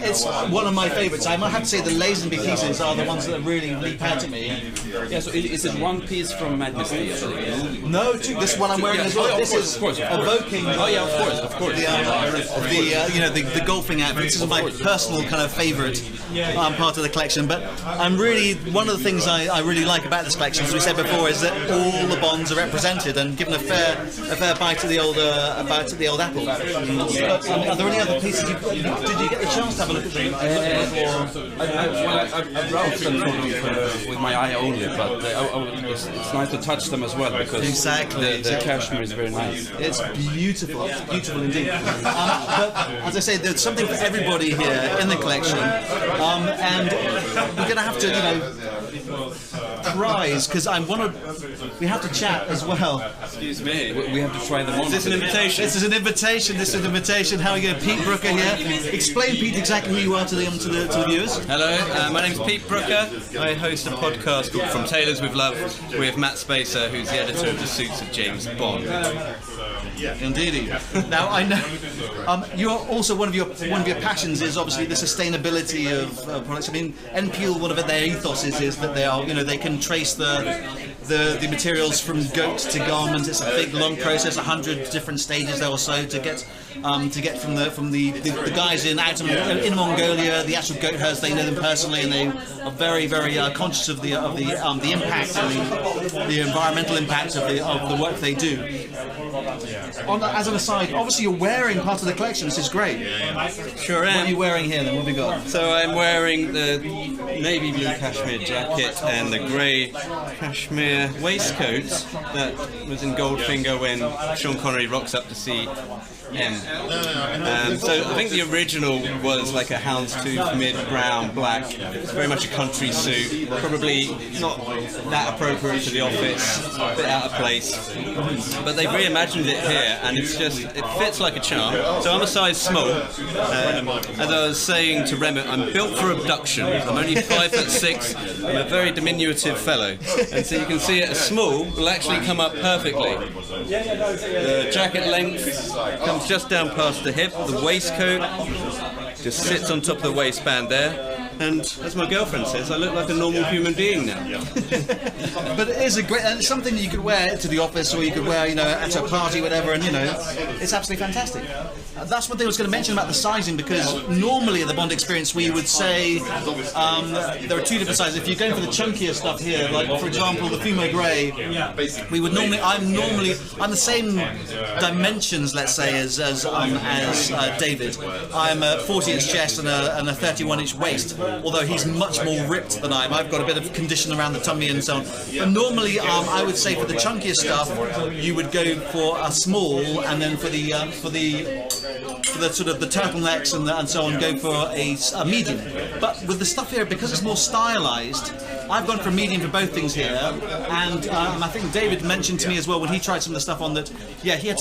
It's one of my favourites. I might have to say the Lazenby pieces are the ones that really leap out at me. Yeah, so is it one piece from Majesty? No, this one I'm wearing as well. This is evoking. Oh yeah, of course. The you know, the golfing outfit. This is my personal kind of favourite part of the collection. But I'm really, one of the things I really like about this collection, as we said before, is that all the Bonds are represented and given a fair bite of the old apple. But, are there any other pieces? Did you get the chance to have a look at them? I browsed them with my eye only, but it's nice to touch them as well because the cashmere is very nice. It's beautiful indeed. But as I say, there's something for everybody here in the collection, and we're going to have to, you know, rise because we have to chat as well. Excuse me, we have to try them on. Is this an invitation? This is an invitation. How are you going? Pete Brooker here. Explain, Pete, exactly who you are to the viewers. Hello, my name's Pete Brooker. I host a podcast called From Tailors with Love with Matt Spacer, who's the editor of the suits of James Bond. Indeed. Now I know you are also one of your passions is obviously the sustainability of products. I mean, NPL, one of their ethos is that they are, you know, they can trace the materials from goat to garment. It's a big long process, 100 different stages or so to get from the guys in Mongolia, the actual goat herds. They know them personally, and they are very conscious of the impact and the environmental impact of the work they do. As an aside, obviously you're wearing part of the collection. This is great. Sure am. What are you wearing here then? What have we got? So I'm wearing the navy blue cashmere jacket and the grey cashmere waistcoat that was in Goldfinger when Sean Connery rocks up to see M. So I think the original was like a houndstooth, mid-brown, black. It's very much a country suit, probably not that appropriate to the office, a bit out of place. But they've reimagined it here, and it fits like a charm. So I'm a size small. As I was saying to Remit, I'm built for abduction. I'm only 5'6". I'm a very diminutive fellow, and so you can see it. A small will actually come up perfectly. The jacket length comes just down past the hip. The waistcoat just sits on top of the waistband there. And as my girlfriend says, I look like a normal human being now. But it is it's something you could wear to the office, or you could wear, you know, at a party, whatever, and you know, it's absolutely fantastic. That's one thing I was going to mention about the sizing, because normally at the Bond experience we would say there are two different sizes. If you're going for the chunkier stuff here, like for example the Fumo Grey, we would normally I'm the same dimensions, let's say, as David. I'm a 40-inch chest and a 31-inch waist. Although he's much more ripped than I am. I've got a bit of condition around the tummy and so on. But normally, I would say for the chunkier stuff, you would go for a small, and then for the sort of the turtlenecks and so on, go for a medium. But with the stuff here, because it's more stylized, I've gone for medium for both things here, and I think David mentioned to me as well when he tried some of the stuff on that. Yeah, he had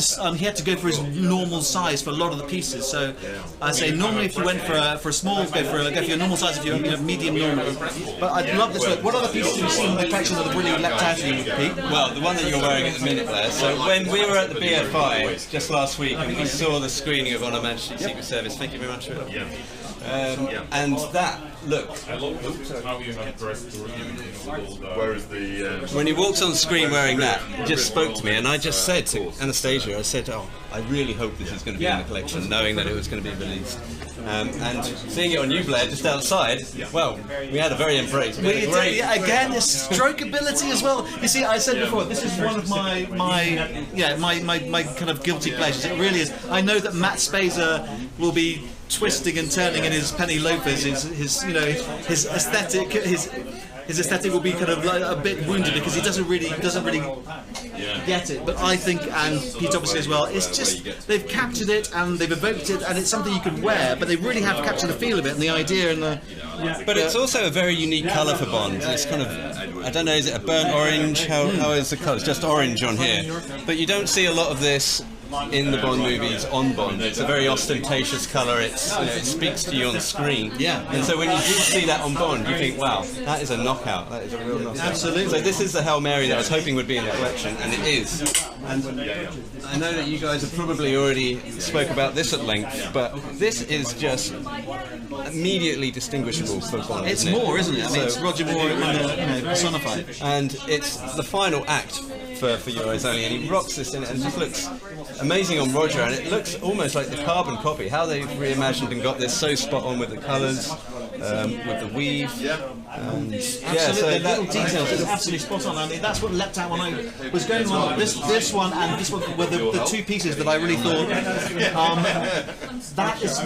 to go for his normal size for a lot of the pieces. So I say normally if you went for a small, go for your normal size if you're medium normally. But I love this work. What other pieces have you seen in the collection that have really leapt out at you, Pete? Well, the one that you're wearing at the minute, Blair. So when we were at the BFI just last week and we saw the screening of On Her Majesty's Secret Service, thank you very much for it. And that look. Where is the? When he walked on screen wearing that, it just spoke to me, and I just said to Anastasia, I said, "Oh, I really hope this is going to be in the collection," knowing that it was going to be released. And seeing it on you, Blair, just outside, well, we had a very embrace. Again, it's strokeability as well. You see, I said before, this is one of my kind of guilty pleasures. It really is. I know that Matt Spazer will be twisting and turning in his penny loafers. His aesthetic will be kind of like a bit wounded because he doesn't really get it. But I think, and Pete obviously as well, it's just they've captured it and they've evoked it, and it's something you can wear. But they really have captured the feel of it and the idea and the. But it's also a very unique colour for Bond. It's kind of, I don't know, is it a burnt orange? How is the colour? It's just orange on here. But you don't see a lot of this in the Bond movies on Bond. It's a very ostentatious colour. It's it speaks to you on screen. Yeah. And so when you do see that on Bond, you think, wow, that is a knockout. That is a real knockout. Absolutely. So this is the Hail Mary that I was hoping would be in the collection, and it is. And I know that you guys have probably already spoke about this at length, but this is just immediately distinguishable for Bond. It's isn't it? more, isn't it? I mean, it's Roger Moore personified. And it's the final act for Your Eyes Only, and he rocks this in it and just looks amazing on Roger, and it looks almost like the carbon copy, how they've reimagined and got this so spot on with the colours, with the weave. Absolutely, so the little details is absolutely spot on. I mean, that's what leapt out when I was going on. This one and this one were the two pieces that I really thought that is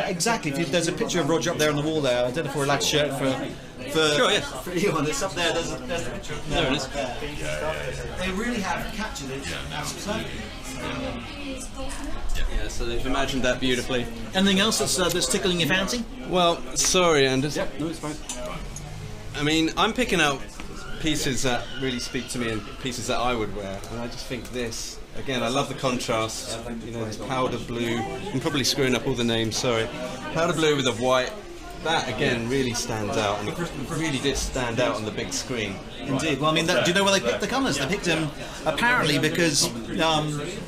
exactly. There's a picture of Roger up there on the wall there. I don't know if we're allowed to share it for sure, yeah. for Ewan. It's up there. There's the picture. There it is. They really have captured it. Yeah, so they've imagined that beautifully. Anything else that's tickling your fancy? Well, sorry, Anders. No, it's fine. I mean, I'm picking out pieces that really speak to me and pieces that I would wear, and I just think this. Again, I love the contrast. You know, this powder blue. I'm probably screwing up all the names. Sorry. Powder blue with a white. That again really stands out, and it really did stand out on the big screen. Indeed. Well, I mean, do you know where they picked the colours? They picked him apparently because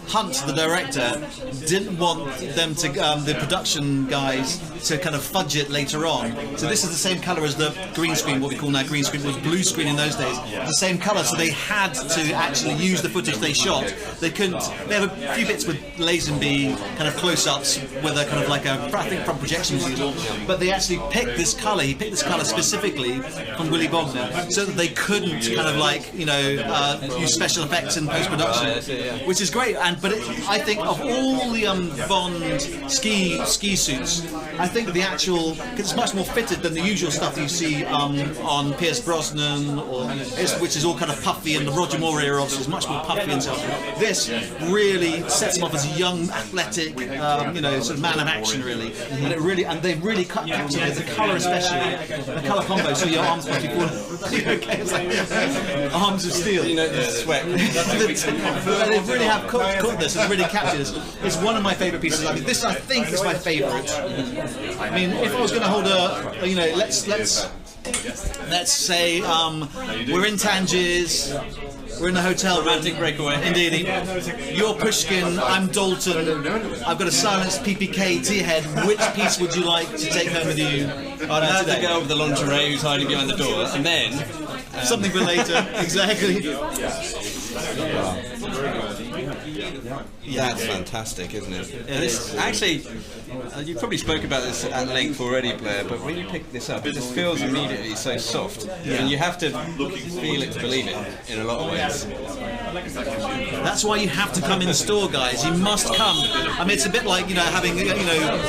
Hunt, the director, didn't want them to, the production guys, to kind of fudge it later on. So this is the same colour as the green screen, what we call now green screen, was blue screen in those days. The same colour, so they had to actually use the footage they shot. They couldn't. They have a few bits with Lazenby kind of close-ups with a kind of like I think from projections used, but they actually picked this colour. He picked this colour specifically from Willy Bogner, so that they couldn't kind of like use special effects in post-production, which is great. But I think of all the Bond ski suits, I think the actual, because it's much more fitted than the usual stuff you see on Pierce Brosnan, which is all kind of puffy, and the Roger Moore era obviously is much more puffy and so on. This really sets him off as a young, athletic, sort of man of action, really. And they really captured it, the colour especially, the colour combo. So your arms must be full. Okay, it's like arms of steel. You know, the sweat. They really have caught this and really captured this. It's one of my favourite pieces. I mean, this I think is my favourite. I mean, if I was going to hold let's say we're in Tangiers. We're in a hotel room. Romantic breakaway. Indeed. You're Pushkin, I'm Dalton. I've got a silenced PPK T-head. Which piece would you like to take home with you? I'd have the girl with the lingerie who's hiding behind the door, and then something for later. Exactly. That's fantastic, isn't it? And it's actually, you probably spoke about this at length already, Blair, but when you pick this up, it just feels immediately so soft, and you have to feel it to believe it in a lot of ways. That's why you have to come in store, guys. You must come. I mean, it's a bit like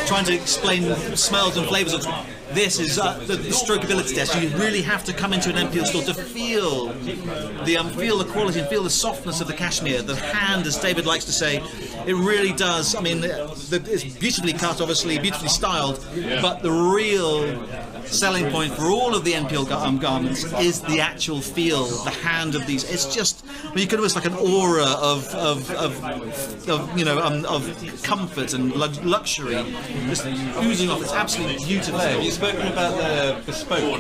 trying to explain smells and flavours. This is the strokeability test. You really have to come into an MPL store to feel the quality and feel the softness of the cashmere. The hand, as David likes to say, it really does. I mean, it's beautifully cut, obviously, beautifully styled, but the real selling point for all of the NPL garments is the actual feel, the hand of these. It's just, you could almost like an aura of comfort and luxury just oozing off. It's absolutely beautiful. Have you spoken about the bespoke?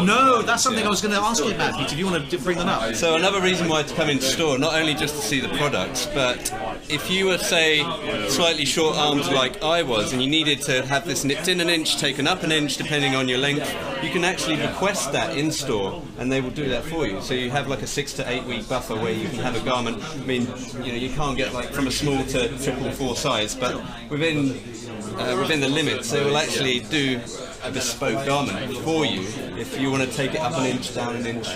No, that's something I was going to ask you about, Peter. If you want to bring them up. So another reason why to come into store, not only just to see the products, but if you were, say, slightly short-armed like I was, and you needed to have this nipped in an inch, taken up an inch, depending on your length, you can actually request that in store, and they will do that for you. So you have like a 6 to 8 week buffer where you can have a garment. I mean, you can't get like from a small to 4 size, but within the limits, they will actually do a bespoke garment for you if you want to take it up an inch, down an inch,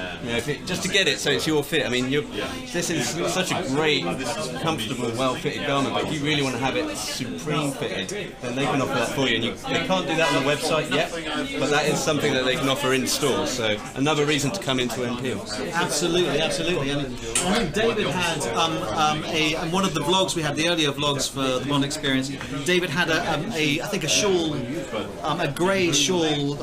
just to get it so it's your fit. I mean, this is such a great, comfortable, well-fitted garment, but if you really want to have it supreme fitted, then they can offer that for you. And they can't do that on the website yet, but that is something that they can offer in store. So another reason to come into NPL. Absolutely. And I think David had one of the vlogs we had, the earlier vlogs for the Bond Experience. David had I think a shawl, a grey shawl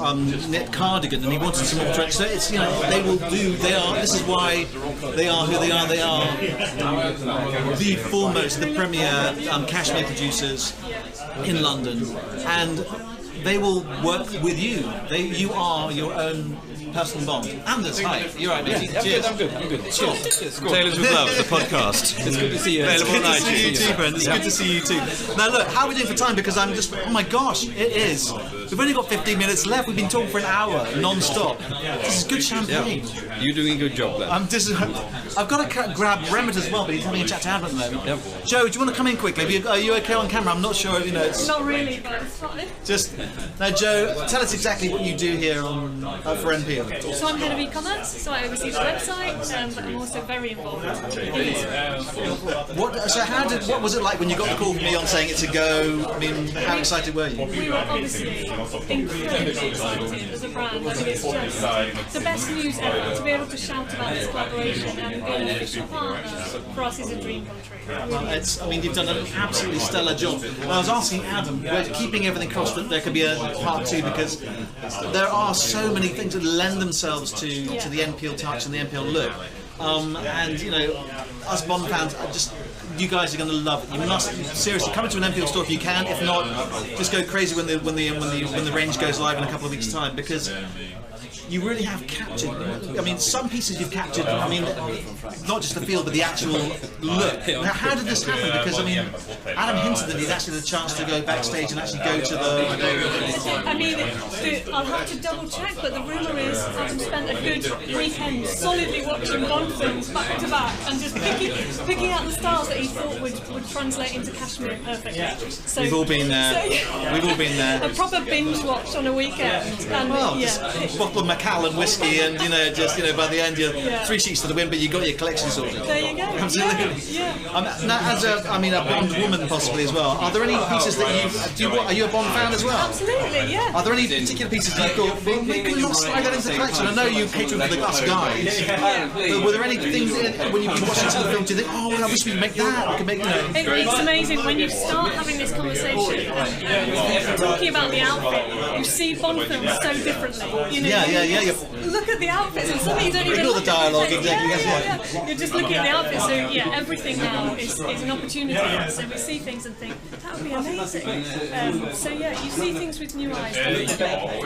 knit cardigan, and he wanted some more trends. So it's, this is why they are who they are. They are the foremost, the premier cashmere producers in London, and they will work with you. You are your own personal Bond. Anders, hi. You're right, mate. Cheers. I'm good. Sure. Tailors with Love, the podcast. It's good to see you. It's good to see you too, Brent. It's good to see you too. Now look, how are we doing for time? Because I'm just, oh my gosh, it is. We've only got 15 minutes left. We've been talking for an hour, non-stop. This is good champagne. Yeah. You're doing a good job there. I've got to grab Remit as well, but he's having a chat to Adam at the moment. Yep. Joe, do you want to come in quickly? Are you okay on camera? I'm not sure. It's not really, but it's fine. Now, Joe, tell us exactly what you do here for NPL. So I'm head of e-commerce, so I oversee the website, but I'm also very involved in What was it like when you got the call from me on saying it's a go? I mean, how excited were you? We were obviously incredibly excited as a brand. I think it's just the best news ever to be able to shout about this collaboration and be an official partner. For us, is a dream come true. You've done an absolutely stellar job. And I was asking Adam, we're keeping everything crossed that there could be a part 2, because there are so many things that lend themselves to the NPL touch and the NPL look. Us Bond fans, you guys are going to love it. You must seriously come into an NPL store if you can. If not, just go crazy when the range goes live in a couple of weeks' time, because you really have captured. I mean, some pieces you've captured. I mean, not just the feel, but the actual look. Now, how did this happen? Because Adam hinted that he'd actually had a chance to go backstage and actually go to the. I'll have to double check, but the rumour is Adam spent a good weekend solidly watching Bond films back to back and just picking out the styles that he thought would translate into cashmere perfectly. So, we've all been there. We've all been there. A proper binge watch on a weekend. And, just a bottle of Macallan whiskey, and by the end you're 3 sheets to the wind, but you got your collection sorted. There you go. Absolutely. Now, as a Bond woman possibly as well, are there any pieces that are you a Bond fan as well? Absolutely, yeah. Are there any particular pieces that you thought, well, we could not slide that into the collection? I know you cater for the us guys, but were there any things when you've been watching some of the film, do you think, oh, I wish we could make that? We could make, It's amazing when you start having this conversation and talking about the outfit. You see Bond films so differently. Look at the outfits, and suddenly you don't even ignore the dialogue. Exactly. You're just looking at the outfits. So everything now is an opportunity. So we see things and think that would be amazing. You see things with new eyes.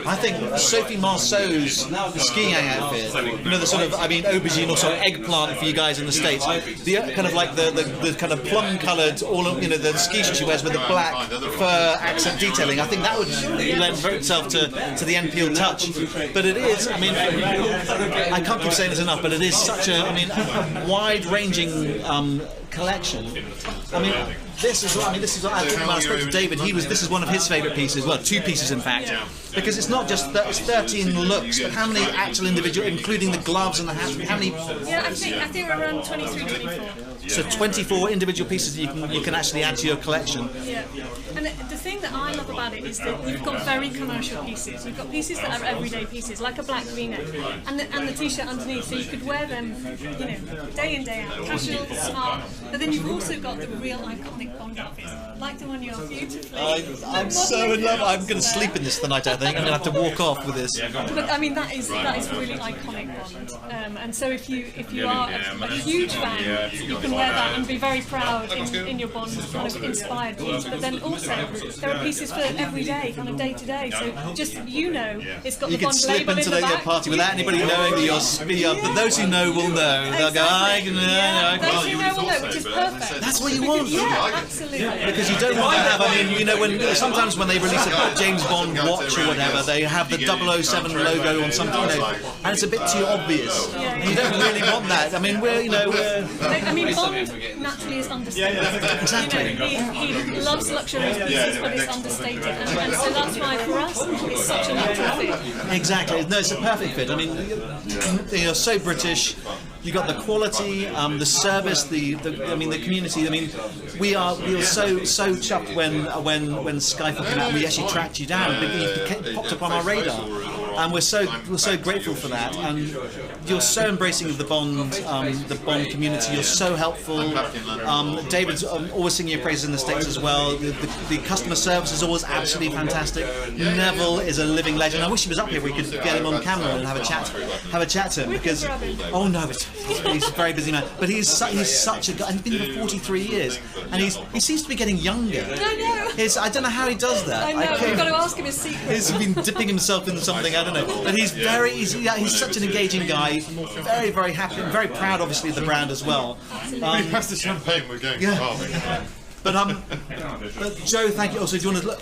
I think Sophie Marceau's skiing outfit, the sort of aubergine or sort of eggplant for you guys in the States, the kind of like the kind of plum coloured the ski shirt she wears with the black fur accent detailing. I think that would lend itself to the NPL touch. But it is, I can't keep saying this enough, but it is such a wide-ranging collection. This is I think when I spoke to David, this is one of his favourite pieces. Well, 2 pieces in fact, because it's not just it's 13 looks, but how many actual individual, including the gloves and the hats, how many? Yeah, I think we're around 23, 24. So 24 individual pieces that you can actually add to your collection. Yeah, and the thing that I love about it is that you've got very commercial pieces. You've got pieces that are everyday pieces, like a black V-neck, and the t-shirt underneath, so you could wear them, day in, day out, casual, smart. But then you've also got the real iconic Bond outfits, like the one you're beautifully. I'm so in love. I'm going to sleep in this tonight. I think I'm going to have to walk off with this. But I mean, that is really iconic Bond. And so if you are a huge fan, you can wear that and be very proud in your Bond kind of inspired piece. But then also there are pieces for every day, kind of day to day. So just it's got You the can Bond slip label into in the the back. party without anybody knowing that you're. Those who know will know. They'll go, Those who know will know, which is perfect. That's what you want. Yeah, absolutely. Because you don't want to have. I mean, when sometimes when they release a James Bond watch or whatever, they have the 007 logo on something, and it's a bit too obvious. You don't really want that. I mean, Bond naturally is understated. Exactly. He loves luxurious pieces, but it's understated, and so that's why for us it's such a natural fit. Exactly. No, it's a perfect fit. I mean, you're so British. You got the quality, the service, the community. I mean, we were so chuffed when Skyfall came out and we actually tracked you down because you popped up on our radar, and we're so grateful for that. And you're so embracing of the Bond community. You're so helpful. David's always singing your praises in the States as well. The customer service is always absolutely fantastic. Neville is a living legend. I wish he was up here. We could get him on camera and have a chat to him because he's a very busy man. But he's such a guy, and he's been here for 43 years, and he seems to be getting younger. I know. I don't know how he does that. I know. We've got to ask him his secret. He's been dipping himself into something, I don't know. But he's such an engaging guy. Very, very happy and very proud, obviously, of the brand as well. Pass the champagne, we're going. Yeah. But Joe, thank you. Also, do you want to?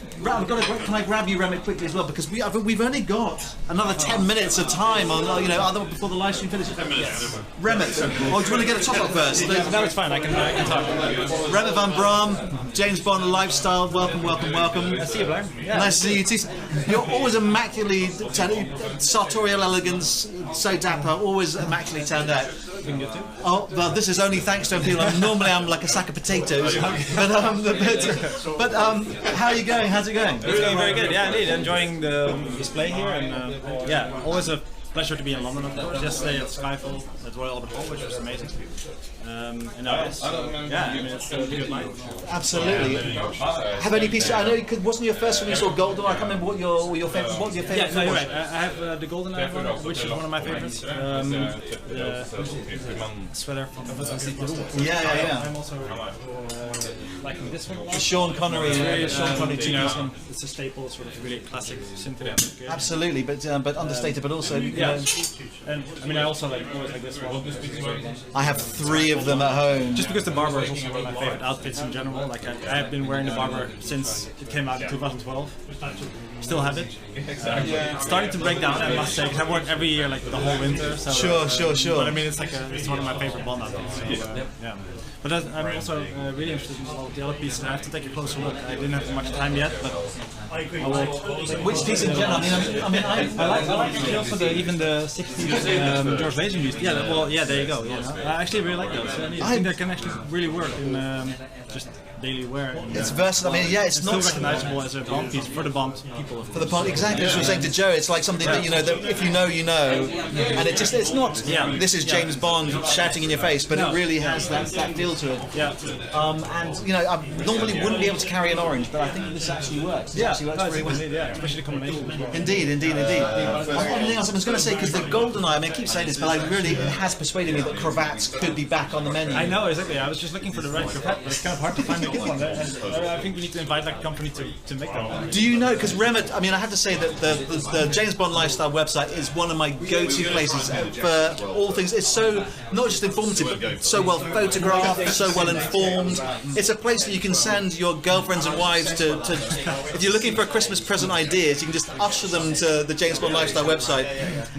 Can I grab you, Remit, quickly as well? Because we've only got another 10 minutes of time on before the live stream finishes. 10 minutes. Remit, do you want to get a top up first? No, it's fine. I can talk. Remit van Braam, James Bond lifestyle. Welcome. I see you, Blair. Yeah. Nice to see you too. You're always immaculately sartorial elegance, so dapper, always immaculately turned out. Oh, well, this is only thanks to people. Normally I'm like a sack of potatoes. But how are you going? How's it going? It's going very good. Yeah, indeed. Enjoying the display here, and always a pleasure to be in London. Of course, yesterday at Skyfall at Royal Albert Hall, which was amazing. It's a good night. Absolutely. Have any pieces? I know it wasn't your first when you saw GoldenEye. I can't remember what your favorite. Yeah, no, you're right. I have the GoldenEye one, which is one of my favorites. The sweater from Yeah. I'm also liking this one. The Sean Connery. One. It's a staple, sort of really classic symphony. Absolutely, but understated, but also. And I mean, I also always like this one. I have 3 of them at home. Just because the Barber is also one of my favorite outfits in general. Like I have been wearing the Barber since it came out in 2012. Still have it. It's starting to break down, I must say, because I work every year, like the whole winter. So, Sure. But I mean, it's one of my favorite Bond outfits. So, yeah. But I'm also really interested in all of the other pieces. I have to take a closer look. I didn't have much time yet, but I will. Which piece in general? I like also even the 60s George Lazenby piece. Yeah, there you go. Yeah, I actually really like those. I think they can actually really work in just daily wear. It's versatile. I mean, it's not still recognizable as a Bond piece for the Bond people. For the Bond, exactly. As I was saying to Joe, it's like something that that if you know, and it's not. This is James Bond shouting in your face, but it really has that feel to it. Yeah. And I normally wouldn't be able to carry an orange, but I think this actually works. It actually works very well. Yeah, especially the combination. Indeed. Anything else I was going to say, because the GoldenEye, I mean, I keep saying this, but it has persuaded me that cravats could be back on the menu. I know, exactly. I was just looking for the right cravat, but it's kind of hard to find a good one. I think we need to invite that company to make that one. Do you know, because Remit, I mean, I have to say that the James Bond Lifestyle website is one of my go-to places for all things. It's so, not just informative, but so well photographed, so well informed. It's a place that you can send your girlfriends and wives to if you're looking for Christmas present ideas, you can just usher them to the James Bond Lifestyle website,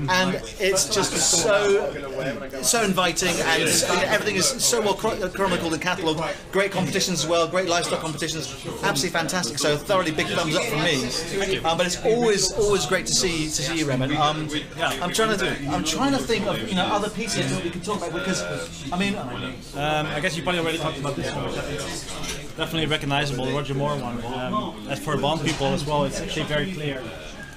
and it's just so inviting, and everything is so well chronicled and catalogued. Great competitions as well, great lifestyle competitions, absolutely fantastic. So thoroughly big thumbs up from me. Thank you. But it's always great to see you, Remen. I'm trying to think of other pieces that we can talk about because I mean, I guess you probably already talked about this one. Which I think is definitely recognizable, the Roger Moore one. As for Bond people as well, it's actually very clear.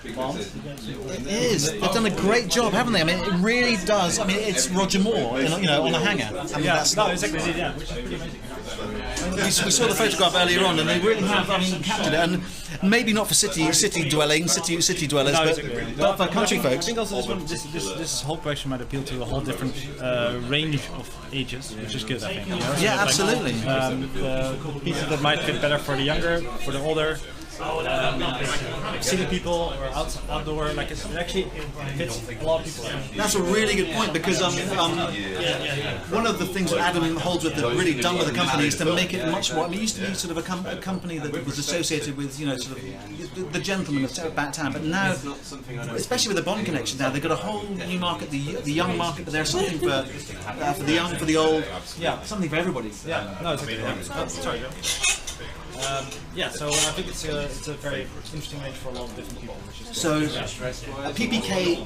It is. They've done a great job, haven't they? I mean, it really does. I mean, it's Roger Moore, on a hanger. I mean, exactly. Yeah, which is pretty amazing. we saw the photograph earlier on, and they really have, captured it. And maybe not for city dwellers, but for country I folks. think also this whole collection might appeal to a whole different range of ages, which is good. I think. Yeah, absolutely. The pieces that might fit better for the younger, for the older. City people or outdoor, it actually fits a lot of people. That's a really good point because one of the things that Adam Holdsworth has really done with the company is to make it much more. I mean, it used to be sort of a company that was associated with sort of the gentlemen of back town, but now, especially with the Bond connection, now they've got a whole new market, the young market. But there's something for the young, for the old, something for everybody. Yeah, no, it's okay. Sorry, Joe. So I think it's a very interesting range for a lot of different people. Which is so, PPK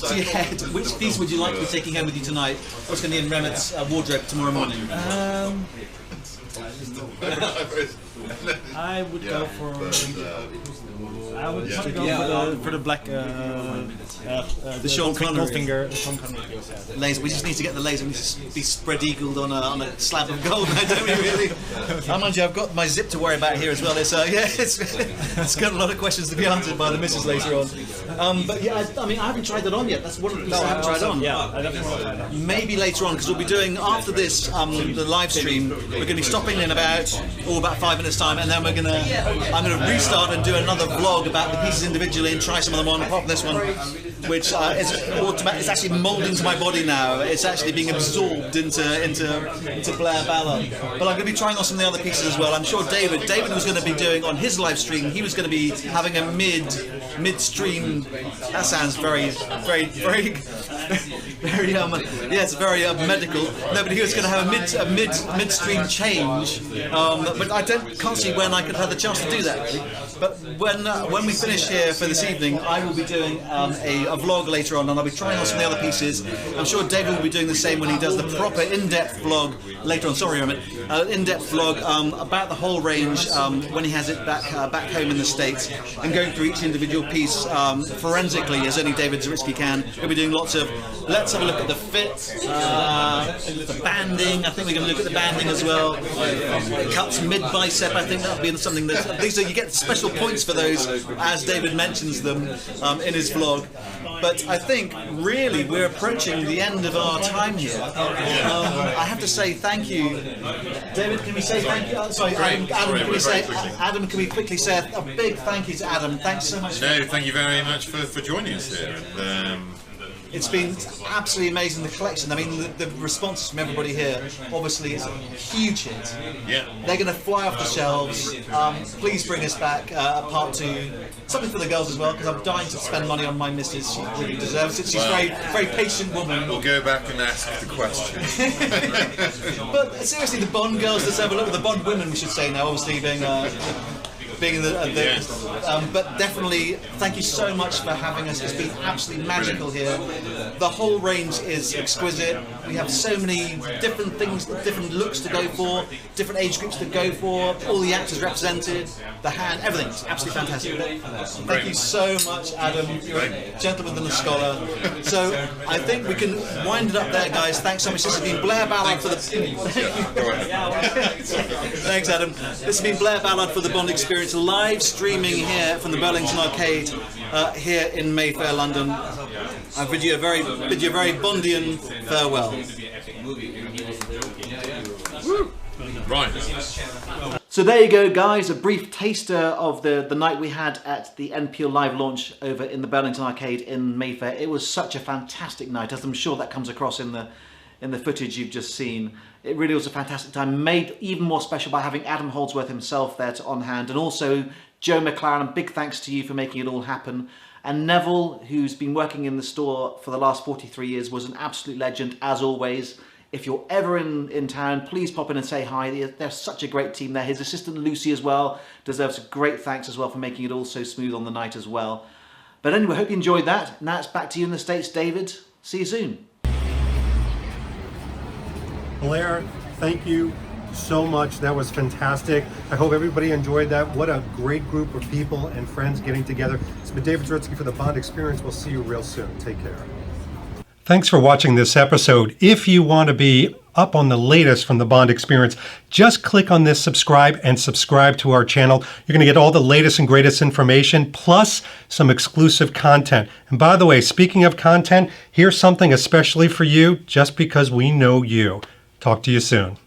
to your head, which piece would you like to be taking home with you tonight? What's going to be in Remet's wardrobe tomorrow morning? I would go for. I would probably go for the black. The Sean Connery finger. Sean Connery piece. Laser. We just need to get the laser. We need to be spread eagled on a slab of gold. Now, don't we really? Mind you, I've got my zip to worry about here as well. It's got a lot of questions to be answered by the missus later on. But yeah, I haven't tried that on yet. That's one of the pieces I haven't tried on. Yeah, I definitely want to try that. Maybe later on, because we'll be doing after this the live stream. We're going to be stopping in about 5 minutes time, and then I'm going to restart and do another vlog about the pieces individually and try some of them on. Apart from this one, which it's actually moulding to my body now. It's actually being absorbed into Blair Ballard. But I'm going to be trying on some of the other pieces as well. I'm sure David was going to be doing on his live stream. He was going to be having a midstream. That sounds very, very, very, very it's very medical. No, but he was going to have a midstream change. But I can't see when I could have the chance to do that really. But when we finish here for this evening, I will be doing a vlog later on, and I'll be trying on some of the other pieces. I'm sure David will be doing the same when he does the proper in-depth vlog later on. Sorry, Emmett. In-depth vlog about the whole range when he has it back home in the States, and going through each individual piece forensically as only David Zawitsky can. We'll be doing lots of. Let's have a look at the fit, the banding. I think we're going to look at the banding as well. Cuts mid bicep. I think that'll be something that you get special points for those as David mentions them in his vlog. But I think really we're approaching the end of our time here. I have to say thank you, David. Can we say thank you? Sorry, Adam. Adam, can we quickly say a big thank you to Adam? Thanks so much. No, thank you very much for joining us here. It's been absolutely amazing, the collection. I mean, the responses from everybody here, obviously, is a huge hit. Yeah. They're going to fly off the shelves. Please bring us back a part 2. Something for the girls as well, because I'm dying to spend money on my missus. She really deserves it. She's a very, very patient woman. We'll go back and ask the question. But seriously, the Bond girls deserve a look at the Bond women, we should say now, obviously being but definitely thank you so much for having us. It's been absolutely magical here. The whole range is exquisite. We have so many different things, different looks to go for, different age groups to go for, all the actors represented, the hand, everything's absolutely fantastic. Thank you so much, Adam. You're a gentleman and a scholar. So I think we can wind it up there, guys. Thanks so much. This has been Blair Ballard for the Thanks, Adam. This has been Blair Ballard for the Bond Experience, live streaming here from the Darlington Arcade here in Mayfair, London. I bid you a very Bondian farewell. Right. So there you go, guys, a brief taster of the night we had at the NPL live launch over in the Darlington Arcade in Mayfair. It was such a fantastic night, as I'm sure that comes across in the footage you've just seen. It really was a fantastic time, made even more special by having Adam Holdsworth himself there on hand, and also Joe McLaren. Big thanks to you for making it all happen. And Neville, who's been working in the store for the last 43 years, was an absolute legend, as always. If you're ever in town, please pop in and say hi. They're such a great team there. His assistant Lucy as well deserves a great thanks as well for making it all so smooth on the night as well. But anyway, hope you enjoyed that. Now it's back to you in the States, David. See you soon. Blair, thank you so much. That was fantastic. I hope everybody enjoyed that. What a great group of people and friends getting together. It's been David Zaritsky for the Bond Experience. We'll see you real soon. Take care. Thanks for watching this episode. If you want to be up on the latest from the Bond Experience, just click on this subscribe and subscribe to our channel. You're going to get all the latest and greatest information, plus some exclusive content. And by the way, speaking of content, here's something especially for you, just because we know you. Talk to you soon.